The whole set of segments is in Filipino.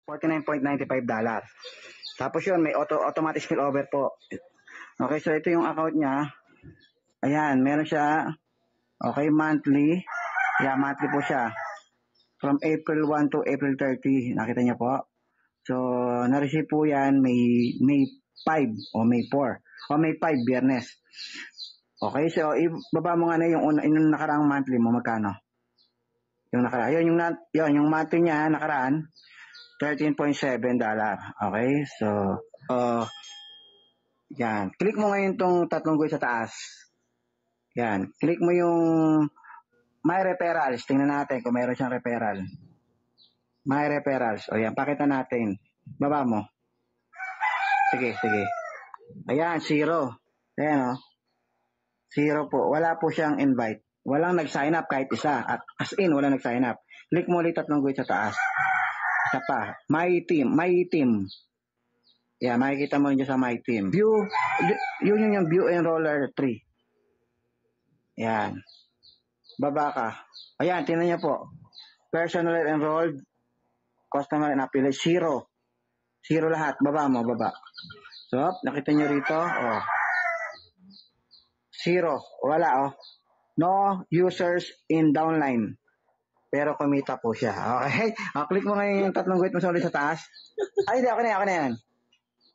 $49.95. Tapos yun, may automatic spillover po. Okay, so ito yung account niya. Ayan, meron siya. Okay, monthly. Yeah, monthly po siya. From April 1 to April 30. Nakita niyo po. So, na-receive po yan May 5 o May 4. O May 5, Biyernes. Okay, so ibaba mo nga na yung nakaraang monthly mo, magkano? Yung nakaraan. Yung monthly niya nakaraan, $13.7. Okay, so, yan. Click mo ngayon tong tatlong guhit sa taas. Yan. Click mo yung My Referrals. Tingnan natin kung mayroon siyang referral. My Referrals. O yan, pakita natin. Baba mo. Sige. Ayan, 0. Ayan o. 0 po. Wala po siyang invite. Walang nag-sign up kahit isa. At as in, walang nag-sign up. Click mo ulit tatlong guhit sa taas. Isa pa. My team. Yeah, makikita mo rin sa My Team. Yun yung View Enroller 3. Yan. Baba ka. Ayan, tingnan niyo po. Personal enrolled, customer and affiliate, 0. 0 lahat. Baba mo. So, nakita niyo rito. 0. Wala No users in downline. Pero kumita po siya. Okay? Click mo ngayon yung tatlong guhit mo sa ulit sa taas. Ay, di. Okay na yan.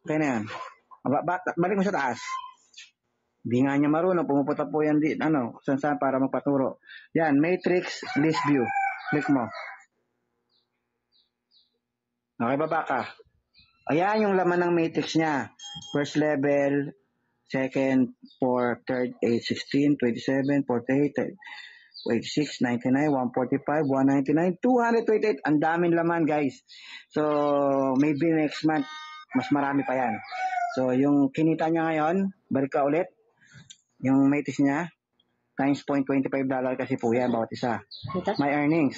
Okay na yan. Balik mo sa taas. Hindi nga niya marunong. Pumupunta po yan saan para magpaturo. Yan, Matrix List View. Click mo. Okay, baba ka. Ayan yung laman ng matrix niya. First level, second, 4, third, 8, 16, 27, 48, 86, 99, 145, 199, 228. Ang daming laman, guys. So, maybe next month, mas marami pa yan. So, yung kinita niya ngayon, balik ka ulit. Yung matrix niya, times $0.25 kasi po yan, bawat isa. My earnings.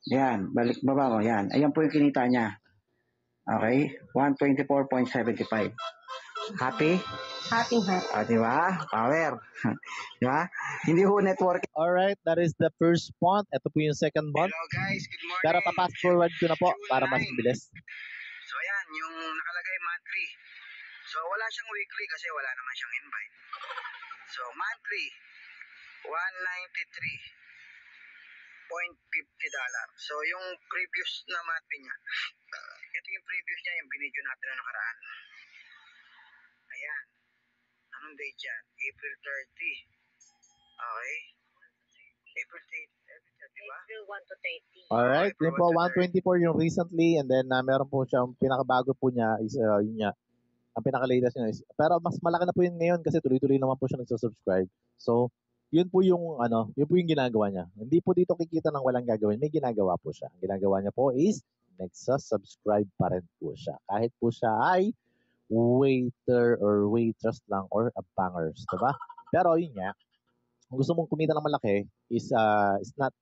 Yan, baba mo, yan. Ayan po yung kinita niya. Okay? 124.75. Happy? Happy. Diba? Power. Diba? Hindi ho network. Alright, that is the first month. Ito po yung second month. Hello guys, good morning. Pero papass forward ko na po para mas mabilis. So ayan, yung nakalagay monthly. So wala siyang weekly kasi wala naman siyang invite. So monthly, $193.50. So yung previous na monthly niya, ito yung previous niya, yung binidyo natin na nakaraan. Ayan. Anong date yan? April 30. Okay. April 30, diba? April 1 to 30. Alright, yun po, 124 yung recently, and then meron po siya, pinakabago po niya is yun niya. Ang pinaka-latest niya is, pero mas malaki na po yun ngayon kasi tuloy-tuloy naman po siya nagsusubscribe. So, yun po yung ginagawa niya. Hindi po dito kikita ng walang gagawin. May ginagawa po siya. Ang ginagawa niya po is nagsusubscribe pa rin po siya. Kahit po siya ay waiter or waitress lang or abangers, diba? Pero yun nga, kung gusto mong kumita ng malaki is not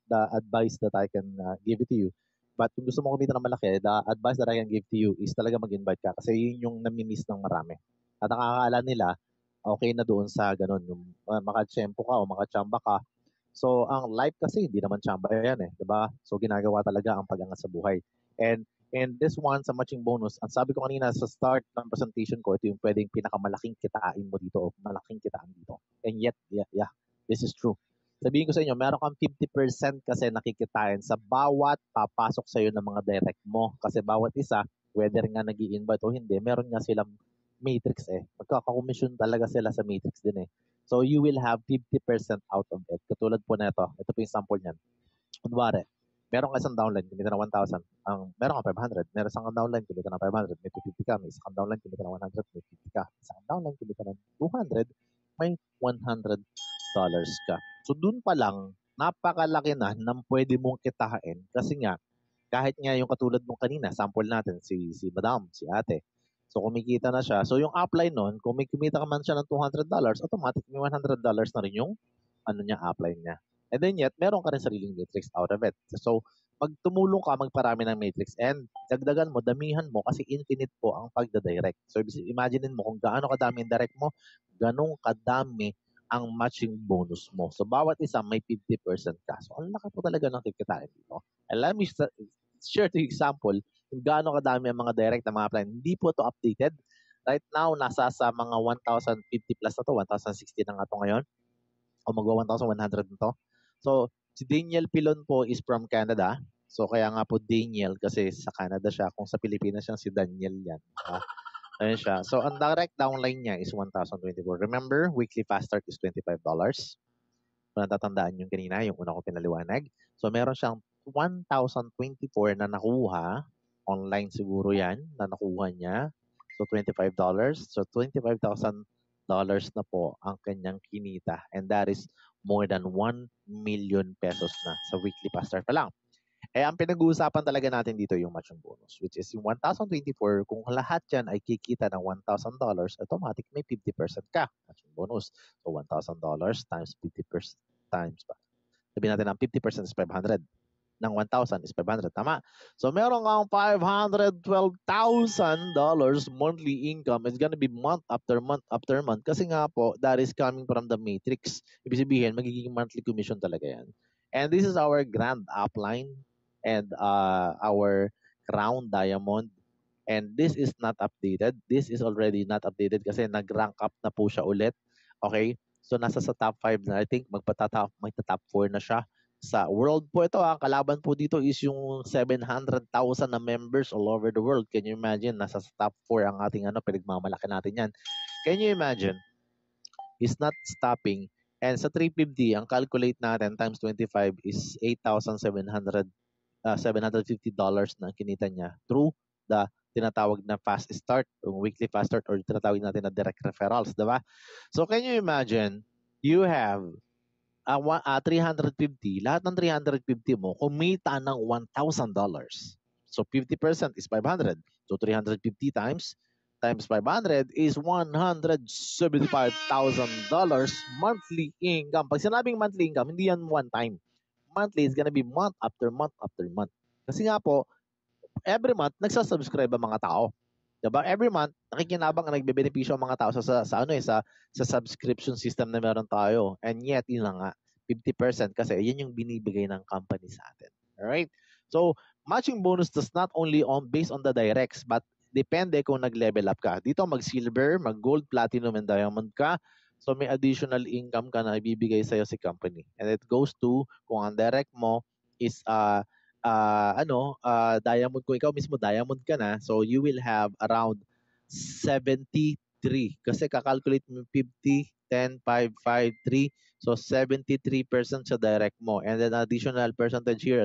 the advice that I can give it to you. But kung gusto mong kumita ng malaki, the advice that I can give to you is talaga mag-invite ka kasi yun yung nami-miss ng marami. At nakakaala nila, okay na doon sa ganun, yung makachempo ka o makachamba ka. So, ang life kasi, hindi naman chamba yan diba? So, ginagawa talaga ang pag-angat sa buhay. And this one, sa matching bonus, ang sabi ko kanina sa start ng presentation ko, ito yung pwedeng pinakamalaking kitain mo dito o malaking kitaan dito. And yet, yeah, this is true. Sabihin ko sa inyo, meron kang 50% kasi nakikitain sa bawat papasok sa iyo ng mga direct mo. Kasi bawat isa, whether nga nag-i-invite o hindi, meron nga silang matrix Magkakakomisyon talaga sila sa matrix din So you will have 50% out of it. Katulad po na ito. Ito po yung sample niyan. Kunwari, meron ka isang downline, kumita na 1,000. Meron ka 500. Meron isang downline, kumita na 500. May 250 ka. May isang downline, kumita na 100. May 50 ka. Isang downline, kumita na 200. May $100 ka. So, dun pa lang, napakalaki na ng pwede mong kitain kasi nga, kahit nga yung katulad mong kanina, sample natin, si madam, si ate. So, kumikita na siya. So, yung upline nun, kung may kumita ka man siya ng $200, automatic may $100 na rin yung upline niya. And then yet, meron ka rin sariling matrix out of it. So, pag tumulong ka, magparami ng matrix and dagdagan mo, damihan mo kasi infinite po ang pagdadirect. So, imaginein mo kung gaano kadami yung direct mo, ganong kadami ang matching bonus mo. So, bawat isa may 50% ka. So, ang laki po talaga ng kikitain dito. And let me share to example kung gaano kadami ang mga direct na mga plan. Hindi po to updated. Right now, nasa sa mga 1,050 plus na to, 1,060 na nga to ngayon. O magwa 1,100 na to. So, si Daniel Pilon po is from Canada. So, kaya nga po Daniel kasi sa Canada siya. Kung sa Pilipinas siya, si Daniel yan. Ayun siya. So, ang direct downline niya is 1,024. Remember, weekly fast start is $25. Kung natatandaan yung kanina, yung una ko pinaliwanag. So, meron siyang 1,024 na nakuha. Online siguro yan, na nakuha niya. So, $25. So, $25,000 na po ang kanyang kinita. And that is more than 1 million pesos na sa weekly fast start pa lang. Eh, ang pinag-uusapan talaga natin dito yung matching bonus, which is yung 1,024. Kung lahat yan ay kikita ng $1,000, automatic may 50% ka matching bonus. So, $1,000 times 50% times pa. Sabihin natin ang 50% is 500. Ng 1,000 is 500. Tama? So, meron kang $512,000 monthly income. It's gonna be month after month after month. Kasi nga po, that is coming from the matrix. Ibig sabihin, magiging monthly commission talaga yan. And this is our grand upline and our crown diamond. And this is not updated. This is already not updated kasi nag-rank up na po siya ulit. Okay? So, nasa sa top 5 na. I think magta-top 4 na siya. Sa world po ito, ang kalaban po dito is yung 700,000 na members all over the world. Can you imagine? Nasa top 4 ang ating pinagmamalaki natin yan. Can you imagine? It's not stopping. And sa 350, ang calculate natin times 25 is $8,750 na kinita niya through the tinatawag na fast start, yung weekly fast start or tinatawag natin na direct referrals, diba? So can you imagine, you have 350, lahat ng 350 mo, kumita ng $1,000. So 50% is 500. So 350 times 500 is $175,000 monthly income. Pag sinabing monthly income, hindi yan one time. Monthly is gonna be month after month after month. Kasi nga po, every month, nagsasubscribe ang mga tao. Diba? Every month, nakikinabang ang nagbebenepisyo ang mga tao sa subscription system na meron tayo. And yet, yun na nga, 50% kasi yun yung binibigay ng company sa atin. Alright? So, matching bonus does not only based on the directs, but depende kung nag-level up ka. Dito, mag-silver, mag-gold, platinum, and diamond ka. So, may additional income ka na ibibigay sa'yo si company. And it goes to, kung ang direct mo is diamond, kung ikaw mismo diamond ka na, so you will have around 73 kasi kakalculate mo 50, 10, 5, 5, 3, so 73% sa direct mo, and then additional percentage here,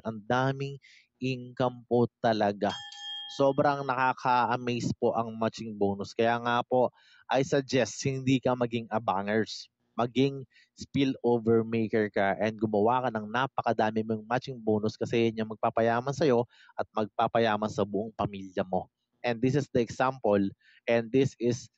ang daming income po talaga. Sobrang nakaka-amaze po ang matching bonus, kaya nga po I suggest hindi ka maging abangers, maging spillover maker ka and gumawa ka ng napakadami mong matching bonus kasi yan yung magpapayaman sa'yo at magpapayaman sa buong pamilya mo. And this is the example, and this is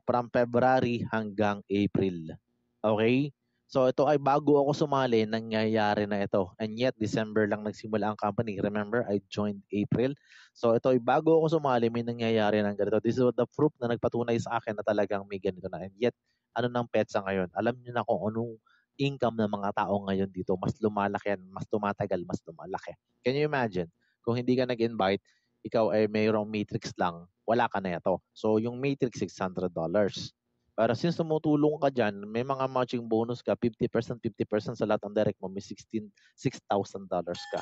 from February hanggang April. Okay? So ito ay bago ako sumali, nangyayari na ito. And yet, December lang nagsimula ang company. Remember, I joined April. So ito ay bago ako sumali, may nangyayari ng ganito. This is the proof na nagpatunay sa akin na talagang may ganito na. And yet, ano ng petsa ngayon? Alam niyo na kung anong income ng mga tao ngayon dito. Mas lumalaki yan, mas tumatagal, mas lumalaki. Can you imagine? Kung hindi ka nag-invite, ikaw ay mayroong matrix lang, wala ka na ito. So yung matrix, $600. Pero since tumutulong ka dyan, may mga matching bonus ka, 50% sa lahat ng direct mo, may $6,000 ka.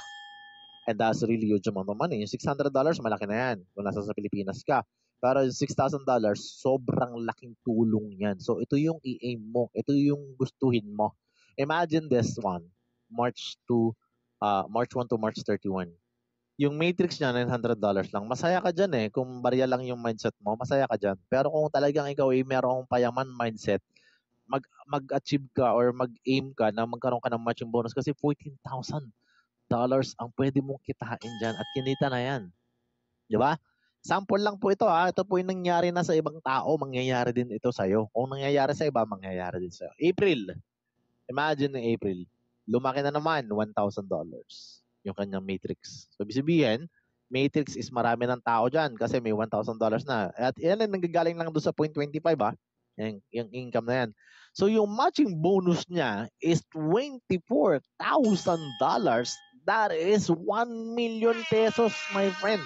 And that's really huge amount of money. Yung $600, malaki na yan kung nasa sa Pilipinas ka. Pero yung $6,000, sobrang laking tulong yan. So ito yung i-aim mo. Ito yung gustuhin mo. Imagine this one, March 1 to March 31. Yung matrix niya, $900 lang. Masaya ka dyan eh. Kung barya lang yung mindset mo, masaya ka dyan. Pero kung talagang ikaw ay merong payaman mindset, mag-achieve ka or mag-aim ka na magkaroon ka ng matching bonus kasi $14,000 ang pwede mong kitain dyan at kinita na yan. Di ba? Sample lang po ito ha. Ito po yung nangyari na sa ibang tao, mangyayari din ito sa'yo. Kung nangyayari sa iba, mangyayari din sa'yo. April. Imagine na April. Lumaki na naman, $1,000 yung kanyang matrix. So, ibig sabihin, matrix is marami ng tao dyan kasi may $1,000 na. At yan ang nanggagaling lang doon sa 0.25 ha. Yung income na yan. So, yung matching bonus niya is $24,000 That is 1 million pesos, my friend.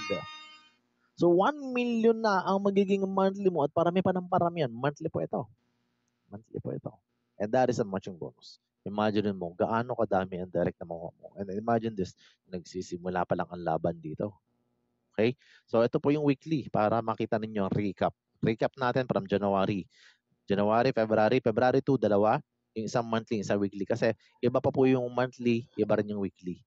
So 1 million na ang magiging monthly mo at parami pa ng parami yan. Monthly po ito. Monthly po ito. And that is a matching bonus. Imagine mo gaano kadami ang direct na makuha mo. And imagine this, nagsisimula pa lang ang laban dito. Okay? So ito po yung weekly para makita ninyo ang recap. Recap natin from January. January, February 2, dalawa. Yung isang monthly, isang weekly. Kasi iba pa po yung monthly, iba rin yung weekly.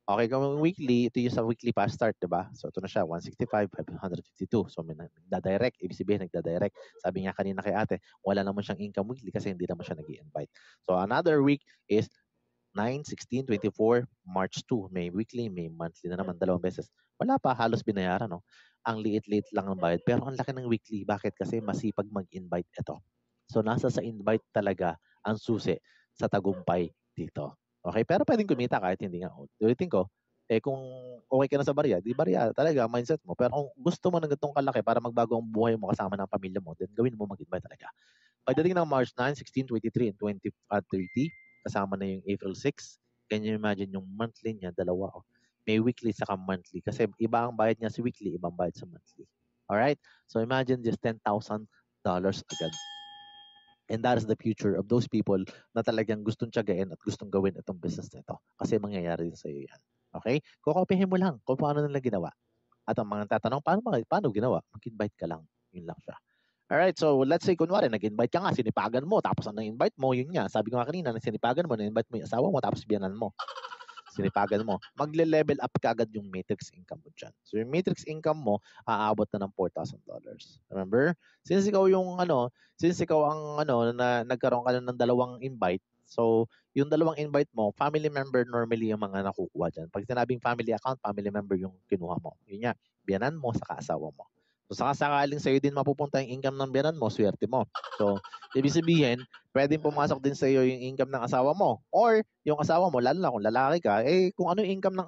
Okay, kung weekly, ito yung sa weekly pa start, diba? So, ito na siya, 165, 552. So, may nagda-direct. Ibig sabihin, nagda-direct. Sabi nga kanina kay ate, wala naman siyang income weekly kasi hindi naman siya nag-i-invite. So, another week is 9, 16, 24, March 2. May weekly, may monthly na naman, dalawang beses. Wala pa, halos binayaran, no? Ang liit-liit lang ang bayad. Pero ang laki ng weekly. Bakit? Kasi masipag mag-invite ito. So, nasa sa invite talaga ang susi sa tagumpay dito. Okay, pero pwedeng kumita kahit hindi nga. Ulitin ko, kung okay ka na sa barya, di barya talaga, mindset mo. Pero kung gusto mo ng ganitong kalaki para magbago ang buhay mo kasama ng pamilya mo, then gawin mo mag-invite talaga. Pagdating ng March 9, 16, 23, and 20, 30, kasama na yung April 6, can you imagine yung monthly niya, dalawa. May weekly saka monthly. Kasi iba ang bayad niya sa weekly, ibang bayad sa monthly. Alright? So imagine just $10,000 agad. And that is the future of those people na talagang gustong tiyagain at gustong gawin itong business na ito. Kasi mangyayari din sa iyo yan. Okay? Kukopihin mo lang kung paano nila ginawa. At ang mga tatanong, paano ginawa? Mag-invite ka lang. Yun lang siya. Alright, so let's say, kunwari, nag-invite ka nga, sinipagan mo, tapos ang na-invite mo, yun nga. Sabi ko nga kanina, sinipagan mo, na-invite mo yung asawa mo, tapos biyanan mo. Sinipagan mo, magle-level up ka agad yung matrix income mo dyan. So yung matrix income mo, aabot na ng $4,000. Remember? Since ikaw ang na nagkaroon ka na ng dalawang invite, so yung dalawang invite mo, family member normally yung mga nakukuha dyan. Pag sinabing family account, family member yung kinuha mo. Yun nga, biyanan mo sa asawa mo. So saka sakaling sa'yo din mapupunta yung income ng biyanan mo, swerte mo. So, ibig sabihin, pwedeng pumasok din sa iyo yung income ng asawa mo or yung asawa mo, lalo na kung lalaki ka, kung ano yung income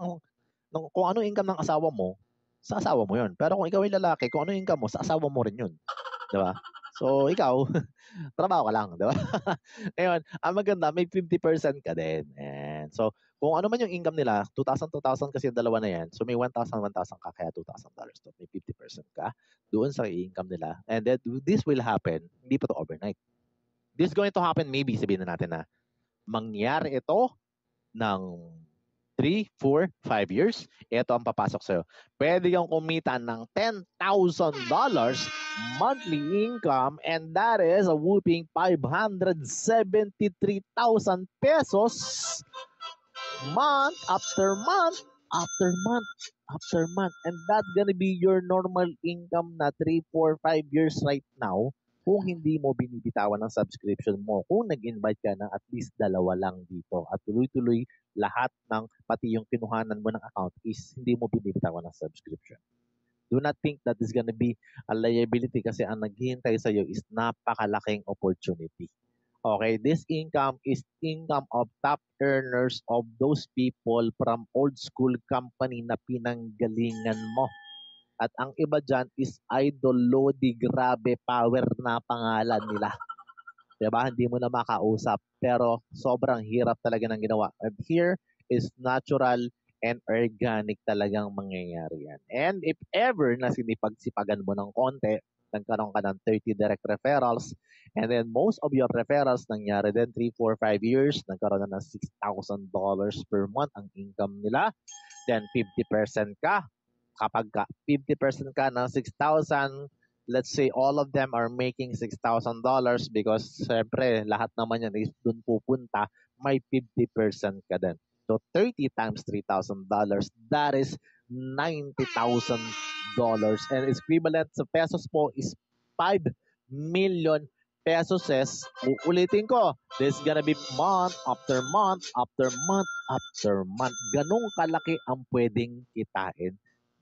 kung ano yung income ng asawa mo, sa asawa mo yun. Pero kung ikaw ay lalaki, kung ano yung income mo, sa asawa mo rin yun. Diba? So, ikaw, trabaho ka lang, diba? Ngayon, ang maganda, may 50% ka din. And so, kung ano man yung income nila, 2,000 kasi yung dalawa na yan. So, may 1,000 ka, kaya $2,000 to. May 50% ka doon sa income nila. And then, this will happen, hindi pa to overnight. This is going to happen, maybe, sabihin na natin na, mangyari ito ng 3, 4, 5 years, ito ang papasok sa'yo. Pwede kang kumita ng $10,000 monthly income, and that is a whooping 573,000 pesos month after month after month after month. And that's gonna be your normal income na 3, 4, 5 years right now kung hindi mo binibitawan ng subscription mo. Kung nag-invite ka na at least dalawa lang dito at tuloy-tuloy lahat ng pati yung kinuhanan mo ng account is hindi mo binibitawan ng subscription. Do not think that is gonna be a liability kasi ang naghihintay sa iyo is napakalaking opportunity. Okay, this income is income of top earners of those people from old school company na pinanggalingan mo. At ang iba dyan is Idol Lodi, grabe power na pangalan nila. Diba? Hindi mo na makausap. Pero sobrang hirap talaga ng ginawa. And here is natural and organic talagang mangyayari yan. And if ever na sinipagsipagan mo ng konti, nagkaroon ka ng 30 direct referrals, and then most of your referrals nangyari din 3, 4, 5 years, nagkaroon na ng $6,000 per month ang income nila, then 50% ka. Kapag 50% ka ng 6,000, let's say all of them are making $6,000 because siyempre lahat naman yan is dun pupunta, may 50% ka din. So 30 times $3,000, that is $90,000. And equivalent sa pesos po is 5 million pesos. Uulitin ko, this is gonna be month after month after month after month. Ganong kalaki ang pwedeng kitain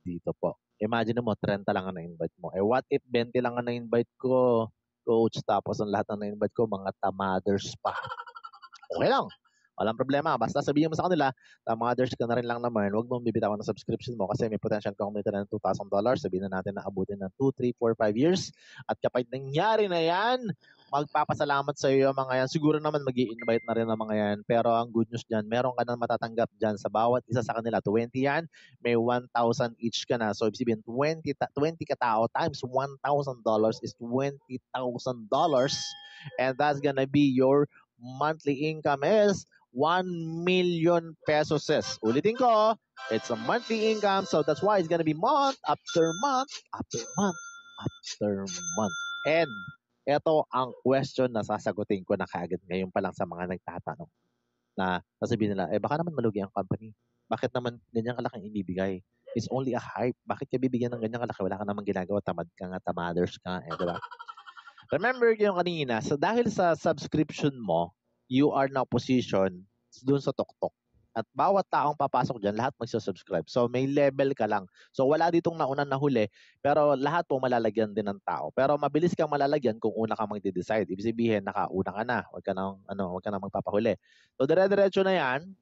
dito po. Imagine mo, 30 lang ang na-invite mo. What if 20 lang ang na-invite ko, coach, tapos ang lahat ng na-invite ko, mga tamaders pa. Okay lang. Walang problema. Basta sabihin mo sa kanila, mothers ka na rin lang naman, huwag mong bibitawan ng subscription mo kasi may potential kang kumita ng $2,000. Sabihin na natin na abutin ng 2, 3, 4, 5 years. At kapag nangyari na yan, magpapasalamat sa iyo mga yan. Siguro naman mag-i-invite na rin ng mga yan. Pero ang good news dyan, meron ka nang matatanggap dyan sa bawat isa sa kanila. 20 yan, may 1,000 each ka na. So, ibig sabihin, 20 katao times $1,000 is $20,000. And that's gonna be your monthly income is 1 million pesos. Ulitin ko, it's a monthly income. So, that's why it's gonna be month after month after month after month. And ito ang question na sasagutin ko na kaagad ngayon pa lang sa mga nagtatanong na sasabihin nila, baka naman malugi ang company. Bakit naman ganyang kalaking ibibigay? It's only a hype. Bakit ka bibigyan ng ganyang kalaki? Wala ka naman ginagawa. Tamad ka nga, tamaders ka nga, diba? Remember yung kanina, so dahil sa subscription mo, you are now positioned dun sa TokTok. At bawat taong papasok dyan, lahat magsusubscribe. So may level ka lang. So wala ditong nauna na huli, pero lahat po malalagyan din ng tao. Pero mabilis kang malalagyan kung una ka magde-decide. Ibig sabihin, nakauna ka na. Huwag ka nang magpapahuli. So dire-diretso na yan.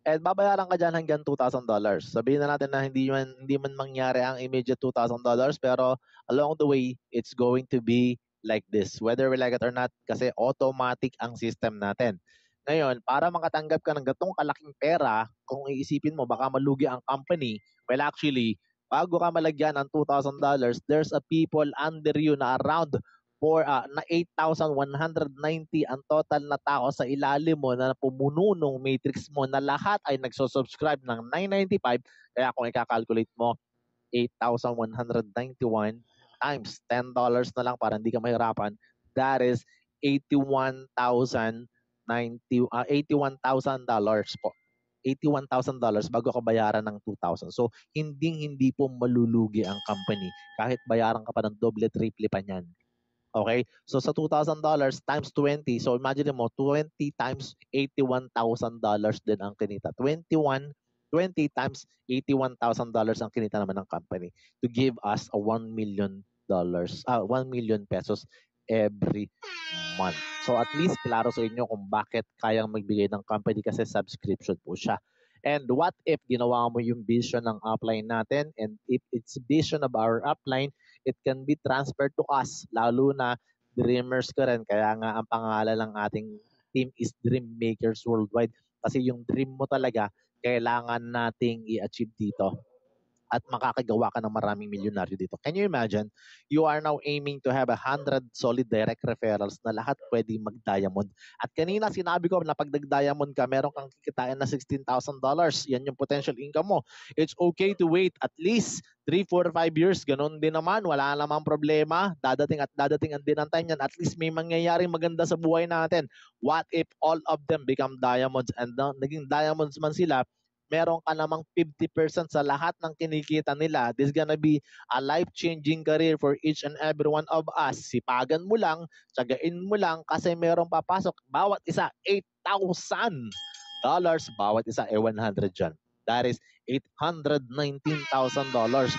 And babayaran ka dyan hanggang $2,000. Sabihin na natin na hindi man mangyari ang immediate $2,000, pero along the way, it's going to be like this. Whether we like it or not, kasi automatic ang system natin. Ngayon, para makatanggap ka ng gatong kalaking pera, kung iisipin mo baka malugi ang company, well actually, bago ka malagyan ng $2,000, there's a people under you na around na 8,190 ang total na tao sa ilalim mo na pumuno ng matrix mo na lahat ay nagsusubscribe ng $9.95. Kaya kung i-calculate mo, 8,191 times $10 na lang para hindi ka mahirapan, that is $81,000 po. $81,000 bago ka bayaran ng 2,000. So, hindi po malulugi ang company kahit bayaran ka pa ng doble, triple pa niyan. Okay? So, sa $2,000 times 20, so imagine mo, 20 times $81,000 din ang kinita. 20 times $81,000 ang kinita naman ng company to give us a $1 million pesos every month. So at least klaro sa inyo kung bakit kayang magbigay ng company kasi subscription po siya. And what if ginawa mo yung vision ng upline natin, and if it's vision of our upline, it can be transferred to us, lalo na dreamers ka rin. Kaya nga ang pangalan ng ating team is Dream Makers Worldwide kasi yung dream mo talaga kailangan nating i-achieve dito at makakagawa ka ng maraming milyonaryo dito. Can you imagine? You are now aiming to have 100 solid direct referrals na lahat pwedeng mag-diamond. At kanina sinabi ko na pag nag-diamond ka, meron kang kikitain na $16,000. Yan yung potential income mo. It's okay to wait at least 3, 4, 5 years. Ganun din naman. Wala namang problema. Dadating ang din ang time yan. At least may mangyayaring maganda sa buhay natin. What if all of them become diamonds and naging diamonds man sila, meron ka namang 50% sa lahat ng kinikita nila. This is gonna be a life-changing career for each and every one of us. Sipagan mo lang, tsagain mo lang kasi merong papasok. Bawat isa, $8,000. Bawat isa, 100 dyan. That is $819,000,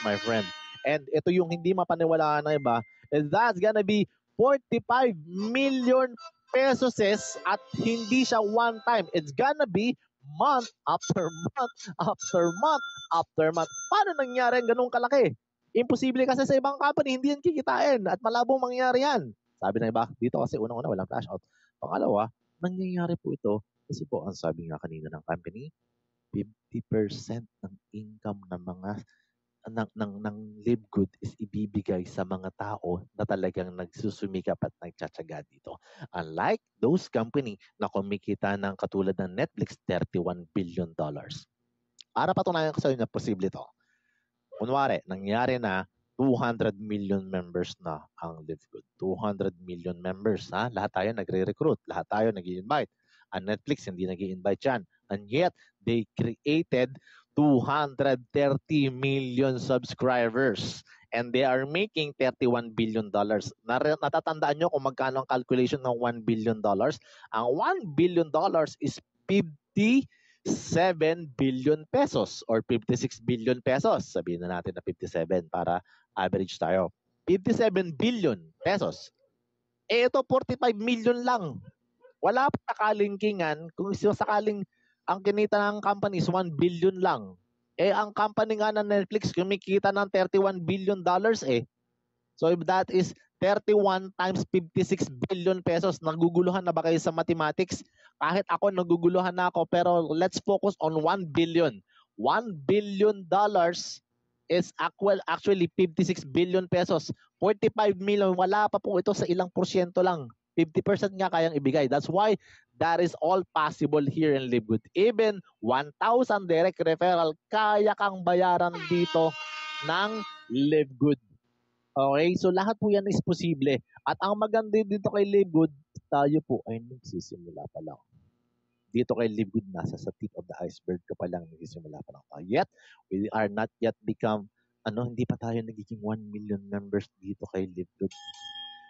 my friend. And ito yung hindi mapaniwalaan ng iba, and that's gonna be 45 million pesos at hindi siya one time. It's gonna be month after month after month after month. Paano nangyari ang ganun kalaki? Imposible kasi sa ibang company, hindi yan kikitain at malabong mangyari yan. Sabi ng iba, dito kasi unang-una walang cash out. Pangalawa, nangyayari po ito kasi po ang sabi nga kanina ng company, 50% ng income ng mga ng live good is ibibigay sa mga tao na talagang nagsusumikap at nagtsatsaga dito. Unlike those company na kumikita ng katulad ng Netflix, $31 billion. Para patunayan ko sa inyo na posible ito. Kunwari, nangyari na 200 million members na ang live good. 200 million members, ha? Lahat tayo nagre-recruit. Lahat tayo nag-i-invite. Ang Netflix, hindi nag-i-invite yan. And yet, they created 230 million subscribers and they are making $31 billion. Natatandaan nyo kung magkano ang calculation ng $1 billion? Ang $1 billion is 57 billion pesos or 56 billion pesos. Sabihin na natin na 57 para average tayo. 57 billion pesos. Ito 45 million lang. Wala pa kalingkingan kung sakaling ang kinita ng company is 1 billion lang. Ang company nga ng Netflix kumikita ng $31 billion eh. So if that is 31 times 56 billion pesos, naguguluhan na ba kayo sa mathematics? Kahit ako naguguluhan na ako, pero let's focus on 1 billion. $1 billion is actually 56 billion pesos. 45 million, wala pa po ito sa ilang porsyento lang. 50% nga kayang ibigay. That's why that is all possible here in Live Good. Even 1,000 direct referral, kaya kang bayaran dito ng Live Good. Okay, so lahat po yan is posible. At ang maganda dito kay Live Good, tayo po ay nagsisimula pa lang. Dito kay Live Good, nasa sa tip of the iceberg ka pa lang, nagsisimula pa lang. Yet, we are not yet become, hindi pa tayo nagiging 1 million members dito kay Live Good.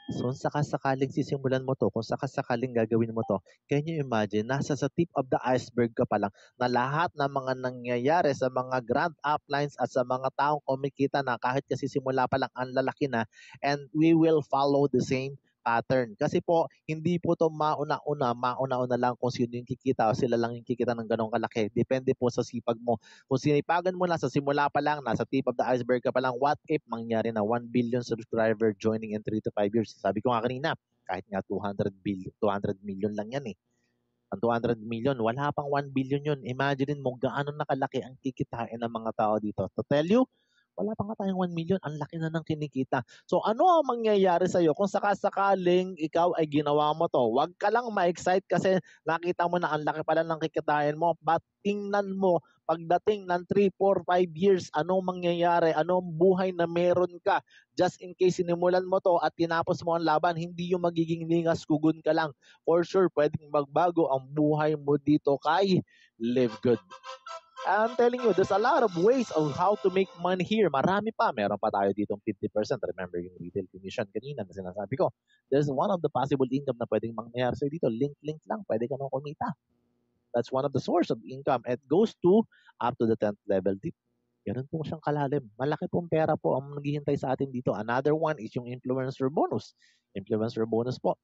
So, kung sakasakaling sisimulan mo to, kung sakasakaling gagawin mo to, can you imagine, nasa sa tip of the iceberg ka pa lang na lahat ng mga nangyayari sa mga grand uplines at sa mga taong kumikita na kahit kasi simula pa lang ang lalaki na, and we will follow the same pattern. Kasi po, hindi po to mauna-una lang kung sino yung kikita o sila lang yung kikita ng ganong kalaki. Depende po sa sipag mo. Kung sinipagan mo na sa simula pa lang, nasa tip of the iceberg ka pa lang, what if mangyari na 1 billion subscriber joining in 3 to 5 years? Sabi ko nga kanina, kahit nga 200 million lang yan eh. Ang 200 million, wala pang 1 billion yun. Imagine mo gaano nakalaki ang kikitain ng mga tao dito. To tell you, wala pa nga tayong 1 million, ang laki na ng kinikita. So ano ang mangyayari sa'yo kung sakasakaling ikaw ay ginawa mo to? Huwag ka lang ma-excite kasi nakita mo na ang laki pala ng kikitain mo. But tingnan mo, pagdating ng 3, 4, 5 years, anong mangyayari? Anong buhay na meron ka? Just in case sinimulan mo to at tinapos mo ang laban, hindi yung magiging lingas kugun ka lang. For sure, pwedeng magbago ang buhay mo dito kay Live Good. I'm telling you, there's a lot of ways of how to make money here. Marami pa. Meron pa tayo ditong 50%. Remember yung retail commission kanina na sinasabi ko. There's one of the possible income na pwedeng mangyari sa'yo dito. Link lang. Pwede ka nang kumita. That's one of the source of income. It goes to up to the 10th level dip. Ganun po siyang kalalim. Malaki pong pera po ang naghihintay sa atin dito. Another one is yung influencer bonus. Influencer bonus po.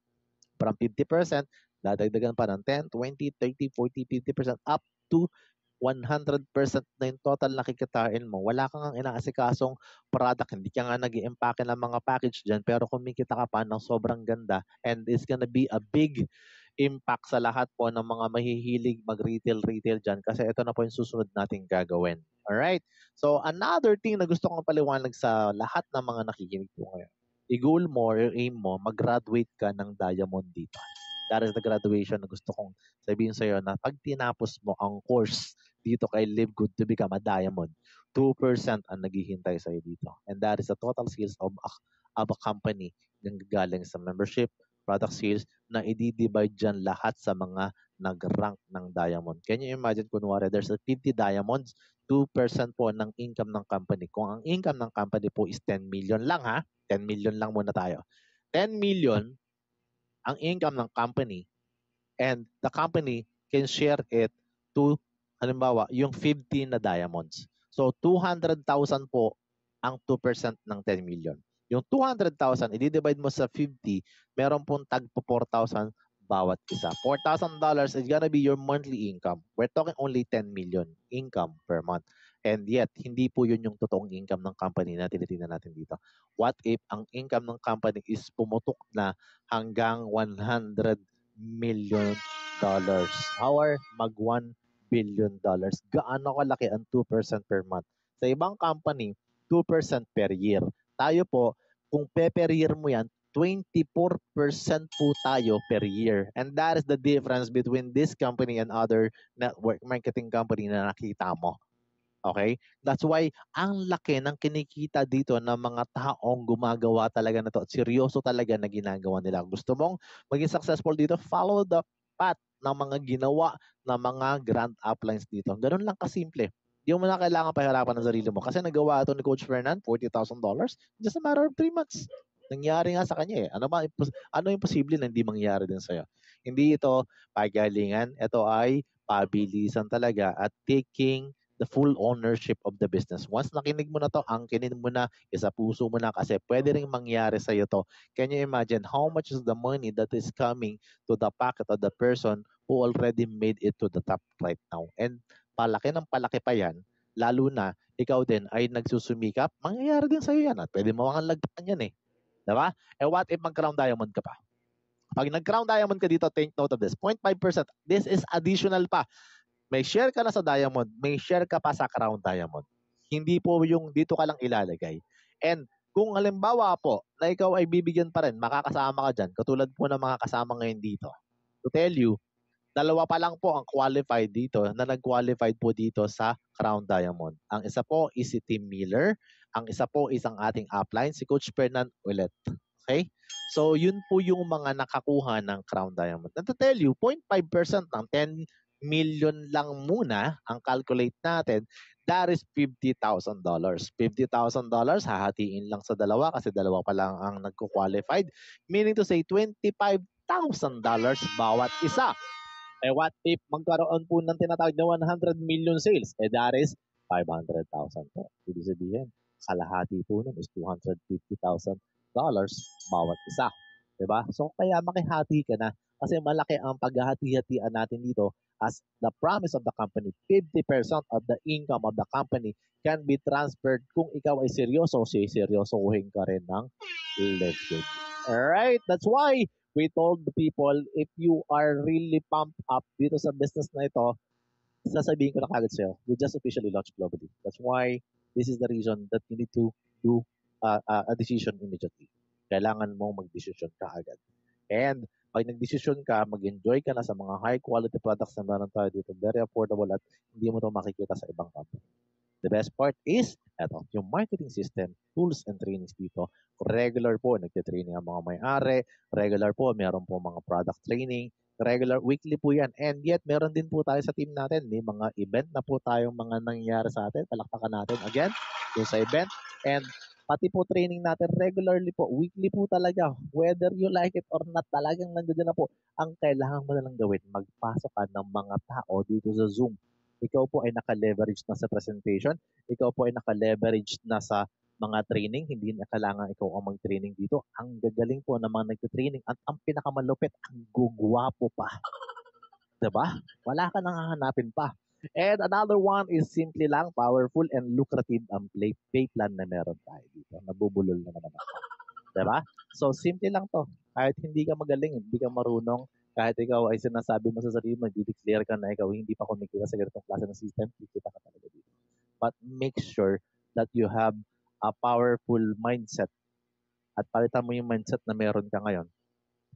From 50%, dadagdagan pa ng 10, 20, 30, 40, 50% up to 100% na yung total na kikitain mo. Wala kang inaasikasong product. Hindi ka nga nag-i-empake ng mga package dyan, pero kumikita ka pa ng sobrang ganda, and it's gonna be a big impact sa lahat po ng mga mahihilig mag-retail dyan, kasi ito na po yung susunod nating gagawin. Alright? So, another thing na gusto kong paliwanag sa lahat ng mga nakikinig po ngayon. I-goal mo, i-aim mo, mag-graduate ka ng diamond dito. That is the graduation na gusto kong sabihin sa'yo na pag tinapos mo ang course dito kay Live Good to become a diamond, 2% ang naghihintay sa'yo dito. And that is the total sales of a company na galing sa membership, product sales, na i-divide dyan lahat sa mga nag-rank ng diamond. Can you imagine, kunwari, there's a 50 diamonds, 2% po ng income ng company. Kung ang income ng company po is 10 million lang ha, 10 million lang muna tayo. 10 million ang income ng company, and the company can share it to, halimbawa, yung 50 na diamonds. So, 200,000 po ang 2% ng 10 million. Yung 200,000, i-divide mo sa 50, meron pong tag po 4,000 bawat isa. $4,000 is gonna be your monthly income. We're talking only 10 million income per month. And yet, hindi po yun yung totoong income ng company na tinitingnan natin dito. What if ang income ng company is pumutok na hanggang $100 million? Or mag $1 billion. Gaano kalaki ang 2% per month? Sa ibang company, 2% per year. Tayo po, kung per year mo yan, 24% po tayo per year. And that is the difference between this company and other network marketing company na nakita mo. Okay? That's why ang laki ng kinikita dito ng mga taong gumagawa talaga na to at seryoso talaga na ginagawa nila. Gusto mong maging successful dito, follow the path ng mga ginawa ng mga grand uplines dito. Ganun lang kasimple. Hindi mo na kailangan pahirapan ng sarili mo kasi nagawa ito ni Coach Fernan, $40,000, just a matter of 3 months. Nangyari nga sa kanya eh. Ano yung posible na hindi mangyari din sa'yo? Hindi ito pagalingan. Ito ay pabilisan talaga at taking the full ownership of the business. Once nakinig mo na to, angkinin mo na, isa puso mo na kasi pwede ring mangyari sa iyo to. Can you imagine how much is the money that is coming to the pocket of the person who already made it to the top right now? And palaki ng palaki pa yan, lalo na ikaw din ay nagsusumikap, mangyayari din sa iyo yan at pwede mo ang lagpan yan eh. Diba? Eh what if mag-crown diamond ka pa? Pag nag-crown diamond ka dito, take note of this. 0.5%. This is additional pa. May share ka na sa diamond, may share ka pa sa crown diamond. Hindi po yung dito ka lang ilalagay. And kung halimbawa po na ikaw ay bibigyan pa rin, makakasama ka dyan, katulad po ng mga kasama ngayon dito. To tell you, dalawa pa lang po ang qualified dito na nag-qualified po dito sa crown diamond. Ang isa po is si Tim Miller. Ang isa po is ang ating upline, si Coach Fernan Ulet. Okay? So, yun po yung mga nakakuha ng crown diamond. And to tell you, 0.5% ng 10 million lang muna ang calculate natin, that is $50,000. $50,000, hahatiin lang sa dalawa kasi dalawa pa lang ang nagko-qualified. Meaning to say, $25,000 bawat isa. Eh what if magkaroon po ng tinatawag na 100 million sales? Eh that is 500,000 po. Ibig sabihin, kalahati po nun is $250,000 bawat isa. Diba? So kaya makihati ka na kasi malaki ang paghahati-hatian natin dito as the promise of the company. 50% of the income of the company can be transferred kung ikaw ay seryoso, seryosohin ka rin ng leverage. Alright? That's why we told the people, if you are really pumped up dito sa business na ito, sasabihin ko na kagad sa'yo, we just officially launched globally. That's why this is the reason that you need to do a decision immediately. Kailangan mo mag-decision ka agad. And pag nag-decision ka, mag-enjoy ka na sa mga high-quality products na meron tayo dito, very affordable at hindi mo ito makikita sa ibang company. The best part is, eto, yung marketing system, tools and trainings dito. Regular po, nagtitraining ang mga may-ari. Regular po, meron po mga product training. Regular, weekly po yan. And yet, meron din po tayo sa team natin. May mga event na po tayong mga nangyayari sa atin. Palakpakan natin again, yung sa event. And pati po training natin regularly po, weekly po talaga. Whether you like it or not, talagang nandiyan na po. Ang kailangan mo na lang gawin, magpasok ka ng mga tao dito sa Zoom. Ikaw po ay naka-leverage na sa presentation. Ikaw po ay naka-leverage na sa mga training. Hindi na kailangan ikaw ang mag-training dito. Ang gagaling po ng mga nagtitraining at ang pinakamalupit, ang gugwapo pa. Diba? Wala ka nang hahanapin pa. And another one is simply lang powerful and lucrative ang pay plan na meron tayo dito. Nabubulol na naman ako. Diba? So, simple lang to. Kahit hindi ka magaling, hindi ka marunong, kahit ikaw ay sinasabi mo sa sarili mo, di-declare ka na ikaw hindi pa kumikita sa ganitong klase ng system, kikita ka talaga dito. But make sure that you have a powerful mindset at palitan mo yung mindset na meron ka ngayon.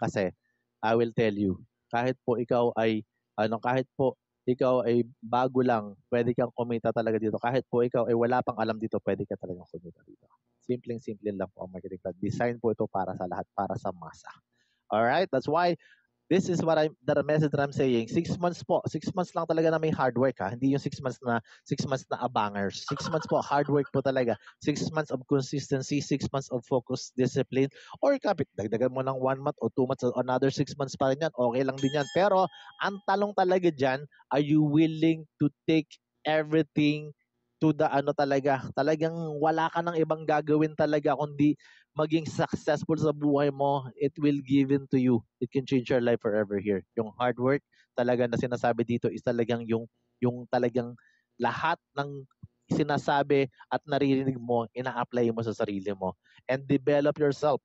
Kasi, I will tell you, kahit po ikaw ay bago lang, pwede kang kumita talaga dito. Kahit po ikaw ay wala pang alam dito, pwede ka talagang kumita dito. Simpleng-simple lang po ang marketing plan. Design po ito para sa lahat, para sa masa. Alright? That's why this is the message that I'm saying. 6 months po. 6 months lang talaga na may hard work ha. Hindi yung 6 months na abangers. 6 months po, hard work po talaga. 6 months of consistency, 6 months of focus, discipline, or kapit, dagdagan mo ng 1 month o 2 months, another 6 months pa rin yan. Okay lang din yan. Pero, ang talong talaga dyan, are you willing to take everything to the talagang wala ka ng ibang gagawin talaga kundi maging successful sa buhay mo, it will give in to you. It can change your life forever here. Yung hard work talaga na sinasabi dito is talagang yung talagang lahat ng sinasabi at naririnig mo, ina-apply mo sa sarili mo. And develop yourself.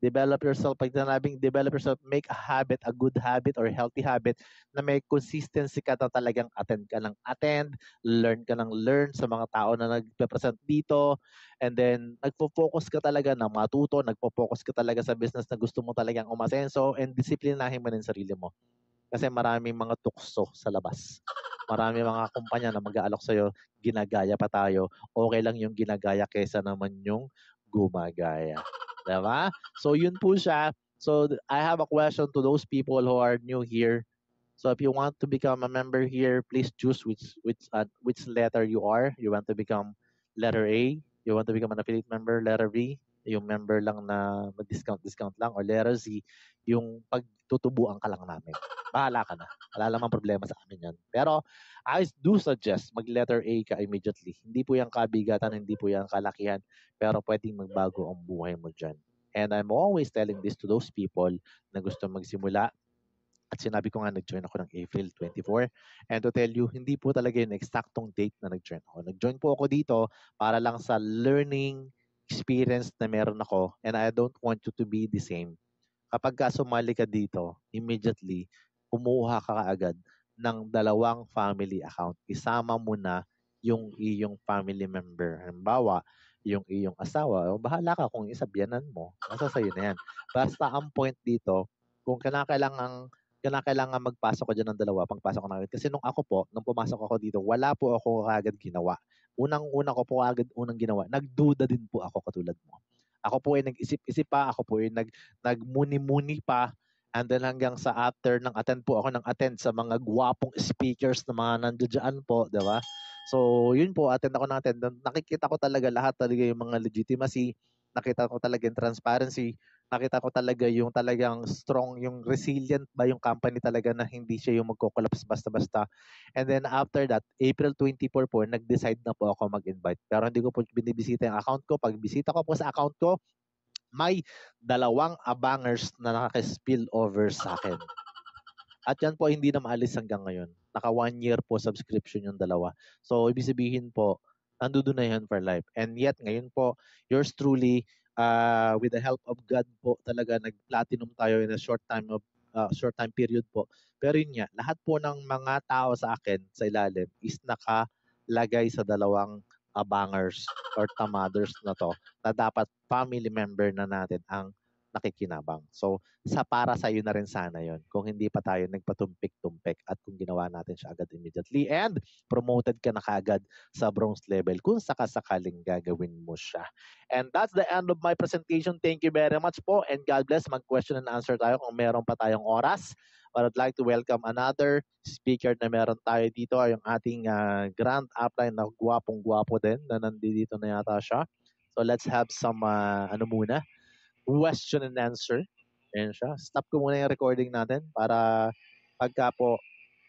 Develop yourself. Pag sinabing develop yourself, make a habit, a good habit or healthy habit na may consistency ka na talagang attend ka ng attend, learn ka ng learn sa mga tao na nagpe-present dito, and then nagpo-focus ka talaga na matuto, nagpo-focus ka talaga sa business na gusto mo talagang umasenso, and disiplinahin mo rin sarili mo. Kasi maraming mga tukso sa labas. Maraming mga kumpanya na mag-aalok sa'yo, ginagaya pa tayo. Okay lang yung ginagaya kaysa naman yung gumagaya. Diba? So, yun po siya. So, I have a question to those people who are new here. So, if you want to become a member here, please choose which letter you are. You want to become letter A? You want to become an affiliate member, letter B? yung member lang na mag-discount lang, or letter Z, yung pagtutubuan ka lang namin. Bahala ka na. Wala namang problema sa amin yan. Pero I do suggest mag-letter A ka immediately. Hindi po yung kabigatan, hindi po yung kalakihan, pero pwedeng magbago ang buhay mo dyan. And I'm always telling this to those people na gusto magsimula. At sinabi ko nga, nag-join ako ng April 24. And to tell you, hindi po talaga yung eksaktong date na nag-join ako. Nag-join po ako dito para lang sa learning experience na meron ako. And I don't want you to be the same. Kapag ka sumali ka dito, immediately, kumuha ka kaagad ng 2 family account. Isama mo na yung iyong family member. Halimbawa, yung iyong asawa, bahala ka kung isabyanan mo. Nasa sa'yo na yan. Basta ang point dito, kung kinakailangan magpasok ko dyan ng 2, pagpasok ko na agad. Kasi nung pumasok ako dito, wala po ako agad ginawa. Unang-una ko po agad ginawa, nagduda din po ako katulad mo. Ako po ay nag-isip-isip pa, ako po ay nagmuni-muni pa, and then hanggang sa after ng attend po ako ng attend sa mga gwapong speakers na mga nandiyan po, di ba? So, yun po, attend ako ng attend. Nakikita ko talaga lahat talaga yung mga legitimacy, nakita ko talaga yung transparency, nakita ko talaga yung talagang strong, yung resilient ba yung company talaga na hindi siya yung magko-collapse basta-basta. And then after that, April 24 po, nag-decide na po ako mag-invite. Pero hindi ko po binibisita yung account ko. Pag bisita ko po sa account ko, may 2 abangers na nakaka-spill over sa akin. At yan po hindi na maalis hanggang ngayon. Naka 1 year po subscription yung 2. So, ibig sabihin po, nandoon na yan for life. And yet, ngayon po, yours truly, with the help of God po, talaga nag-platinum tayo in a short time period po. Pero yun nga, lahat po ng mga tao sa akin sa ilalim is nakalagay sa 2 abangers or tamaders na to na dapat family member na natin ang nakikinabang. So, para sa iyo na rin sana yon kung hindi pa tayo nagpatumpik-tumpik at kung ginawa natin siya agad immediately and promoted ka na kaagad sa bronze level kung sakasakaling gagawin mo siya. And that's the end of my presentation. Thank you very much po and God bless. Mag-question and answer tayo kung meron pa tayong oras. But I'd like to welcome another speaker na meron tayo dito, yung ating grand upline na gwapong-gwapo din na nandito na yata siya. So let's have some question and answer. Ayan siya. Stop ko muna yung recording natin para pagka po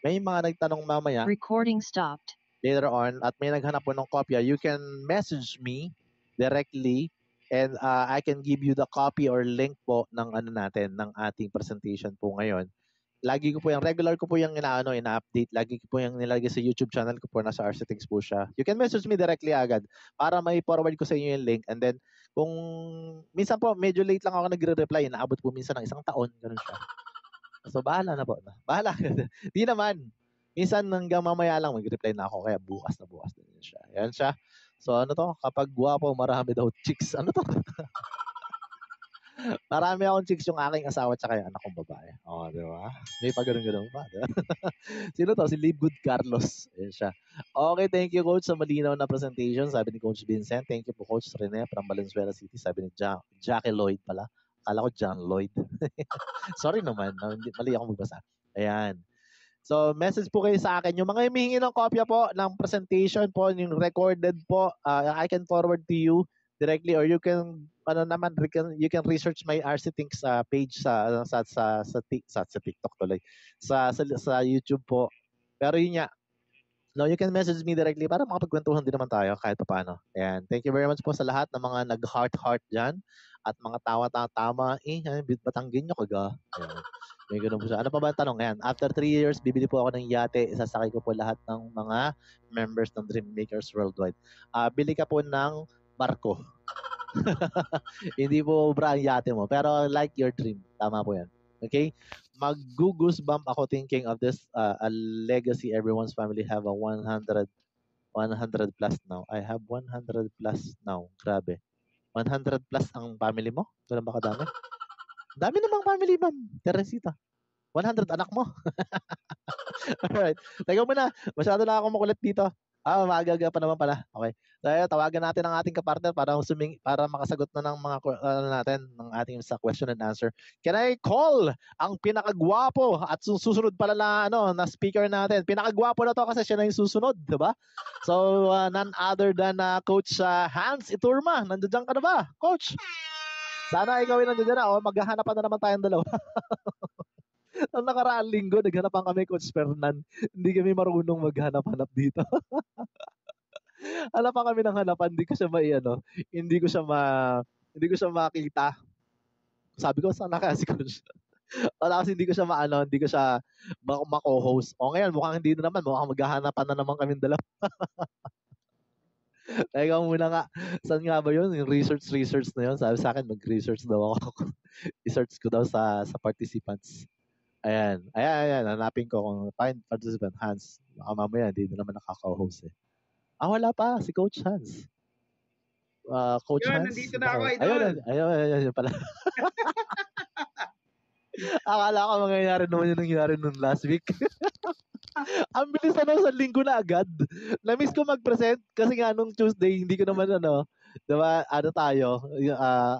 may mga nagtanong mamaya. Recording stopped. Later on at may naghanap po ng kopya, you can message me directly and I can give you the copy or link po ng ng ating presentation po ngayon. Lagi ko po yung regular ko po yung ina-update. Lagi ko po yung nilagay sa YouTube channel ko po, nasa RCTings po siya. You can message me directly agad para may forward ko sa inyo yung link, and then kung minsan po medyo late lang ako nagre-reply, inaabot po minsan ng 1 taon, ganun siya. So bahala na po. Bahala. Di naman. Minsan hanggang mamaya lang mag-reply na ako, kaya bukas na din siya. Yan siya. So kapag guwapo, marami daw chicks. Marami akong chicks, yung aking asawa tsaka yung anak kong babae. Di ba? May pag-ganun pa. Diba? Sino to? Si Livegood Carlos. Ayan siya. Okay, thank you, Coach, sa malinaw na presentation. Sabi ni Coach Vincent. Thank you po, Coach Rene from Valenzuela City. Sabi ni Jackie Lloyd pala. Kala ko John Lloyd. Sorry naman. Mali ako magbasa. Ayan. So, message po kayo sa akin. Yung mga humihingi ng kopya po ng presentation po, yung recorded po, I can forward to you directly, or you can you can research my RCTings page sa TikTok tuloy, sa YouTube po. Pero yun nga, no, you can message me directly para makapagkwentuhan din naman tayo kahit paano. Ayan. Thank you very much po sa lahat ng mga nag-heart dyan at mga tawa-tama. Batanggin nyo kaga. Ayan. May ganun po siya. Ano pa ba ang tanong? Ayan. After 3 years, bibili po ako ng yate. Isasakay ko po lahat ng mga members ng Dream Makers Worldwide. Bili ka po ng barko. Hindi po ang yate mo. Pero like your dream. Tama po yan. Okay? Mag-goosebump ako thinking of this a legacy. Everyone's family have a 100 plus now. I have 100 plus now. Grabe. 100 plus ang family mo? Ganun ba kadami? Dami namang family, Ma'am Teresita. 100 anak mo. Alright. Teka muna. Masyado na ako makulit dito. Maaga pa naman pala. Okay. So, ayun, tawagan natin ang ating kapartner para para makasagot na ng mga natin ng ating sa question and answer. Can I call ang pinakagwapo at susunod pala na speaker natin. Pinakagwapo na to kasi siya na yung susunod, 'di ba? So, none other than Coach Hans Iturma. Nandiyan ka na ba, Coach? Sana ikaw ay nandiyan na. Maghahanapan na naman tayong dalawa. Ang nakaraang linggo, naghanapan kami, Coach Fernan. Hindi kami marunong maghanap-hanap dito. Hanapan kami ng hanapan, hindi ko siya makita. Sabi ko, sana kaya si Coach? Wala kasi hindi ko siya mako-host. O ngayon, mukhang hindi na naman, mukhang maghahanapan na naman kami dalawa. Teka muna nga, saan nga ba yun? Yung research na yun, sabi sa akin, mag-research daw ako. I-search ko daw sa participants. Ayan, hanapin ko kung find participant, Hans. Baka mamaya, hindi na naman nakaka-host eh. Wala pa, si Coach Hans. Coach Yun, Hans. nandito na ako, idol. Ayun pala. Akala ko mangyayari naman yung nangyari nung last week. Ang bilis sa linggo na agad. Na-miss ko mag-present kasi nga nung Tuesday, hindi ko naman diba, tayo.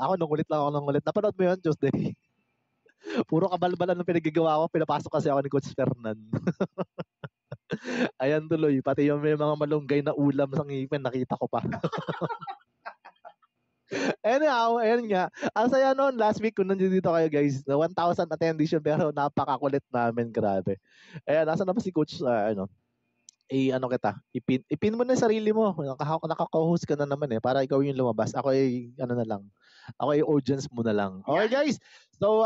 Ako nung ulit. Napanood mo yun, Tuesday? Puro kabalbalan ng pinagagawa ko. Pinapasok kasi ako ni Coach Fernan. Ayan tuloy. Pati yung may mga malunggay na ulam sa ngipin, nakita ko pa. Anyhow, ayun nga. Ang saya noon last week kung nandito kayo guys. Na 1,000 attention pero napakakulit namin. Grabe. Ayan, nasa na pa si Coach ipin mo na yung sarili mo. Nakaka-host ka na naman para ikaw yung lumabas. Ako ay audience mo na lang. Okay guys. So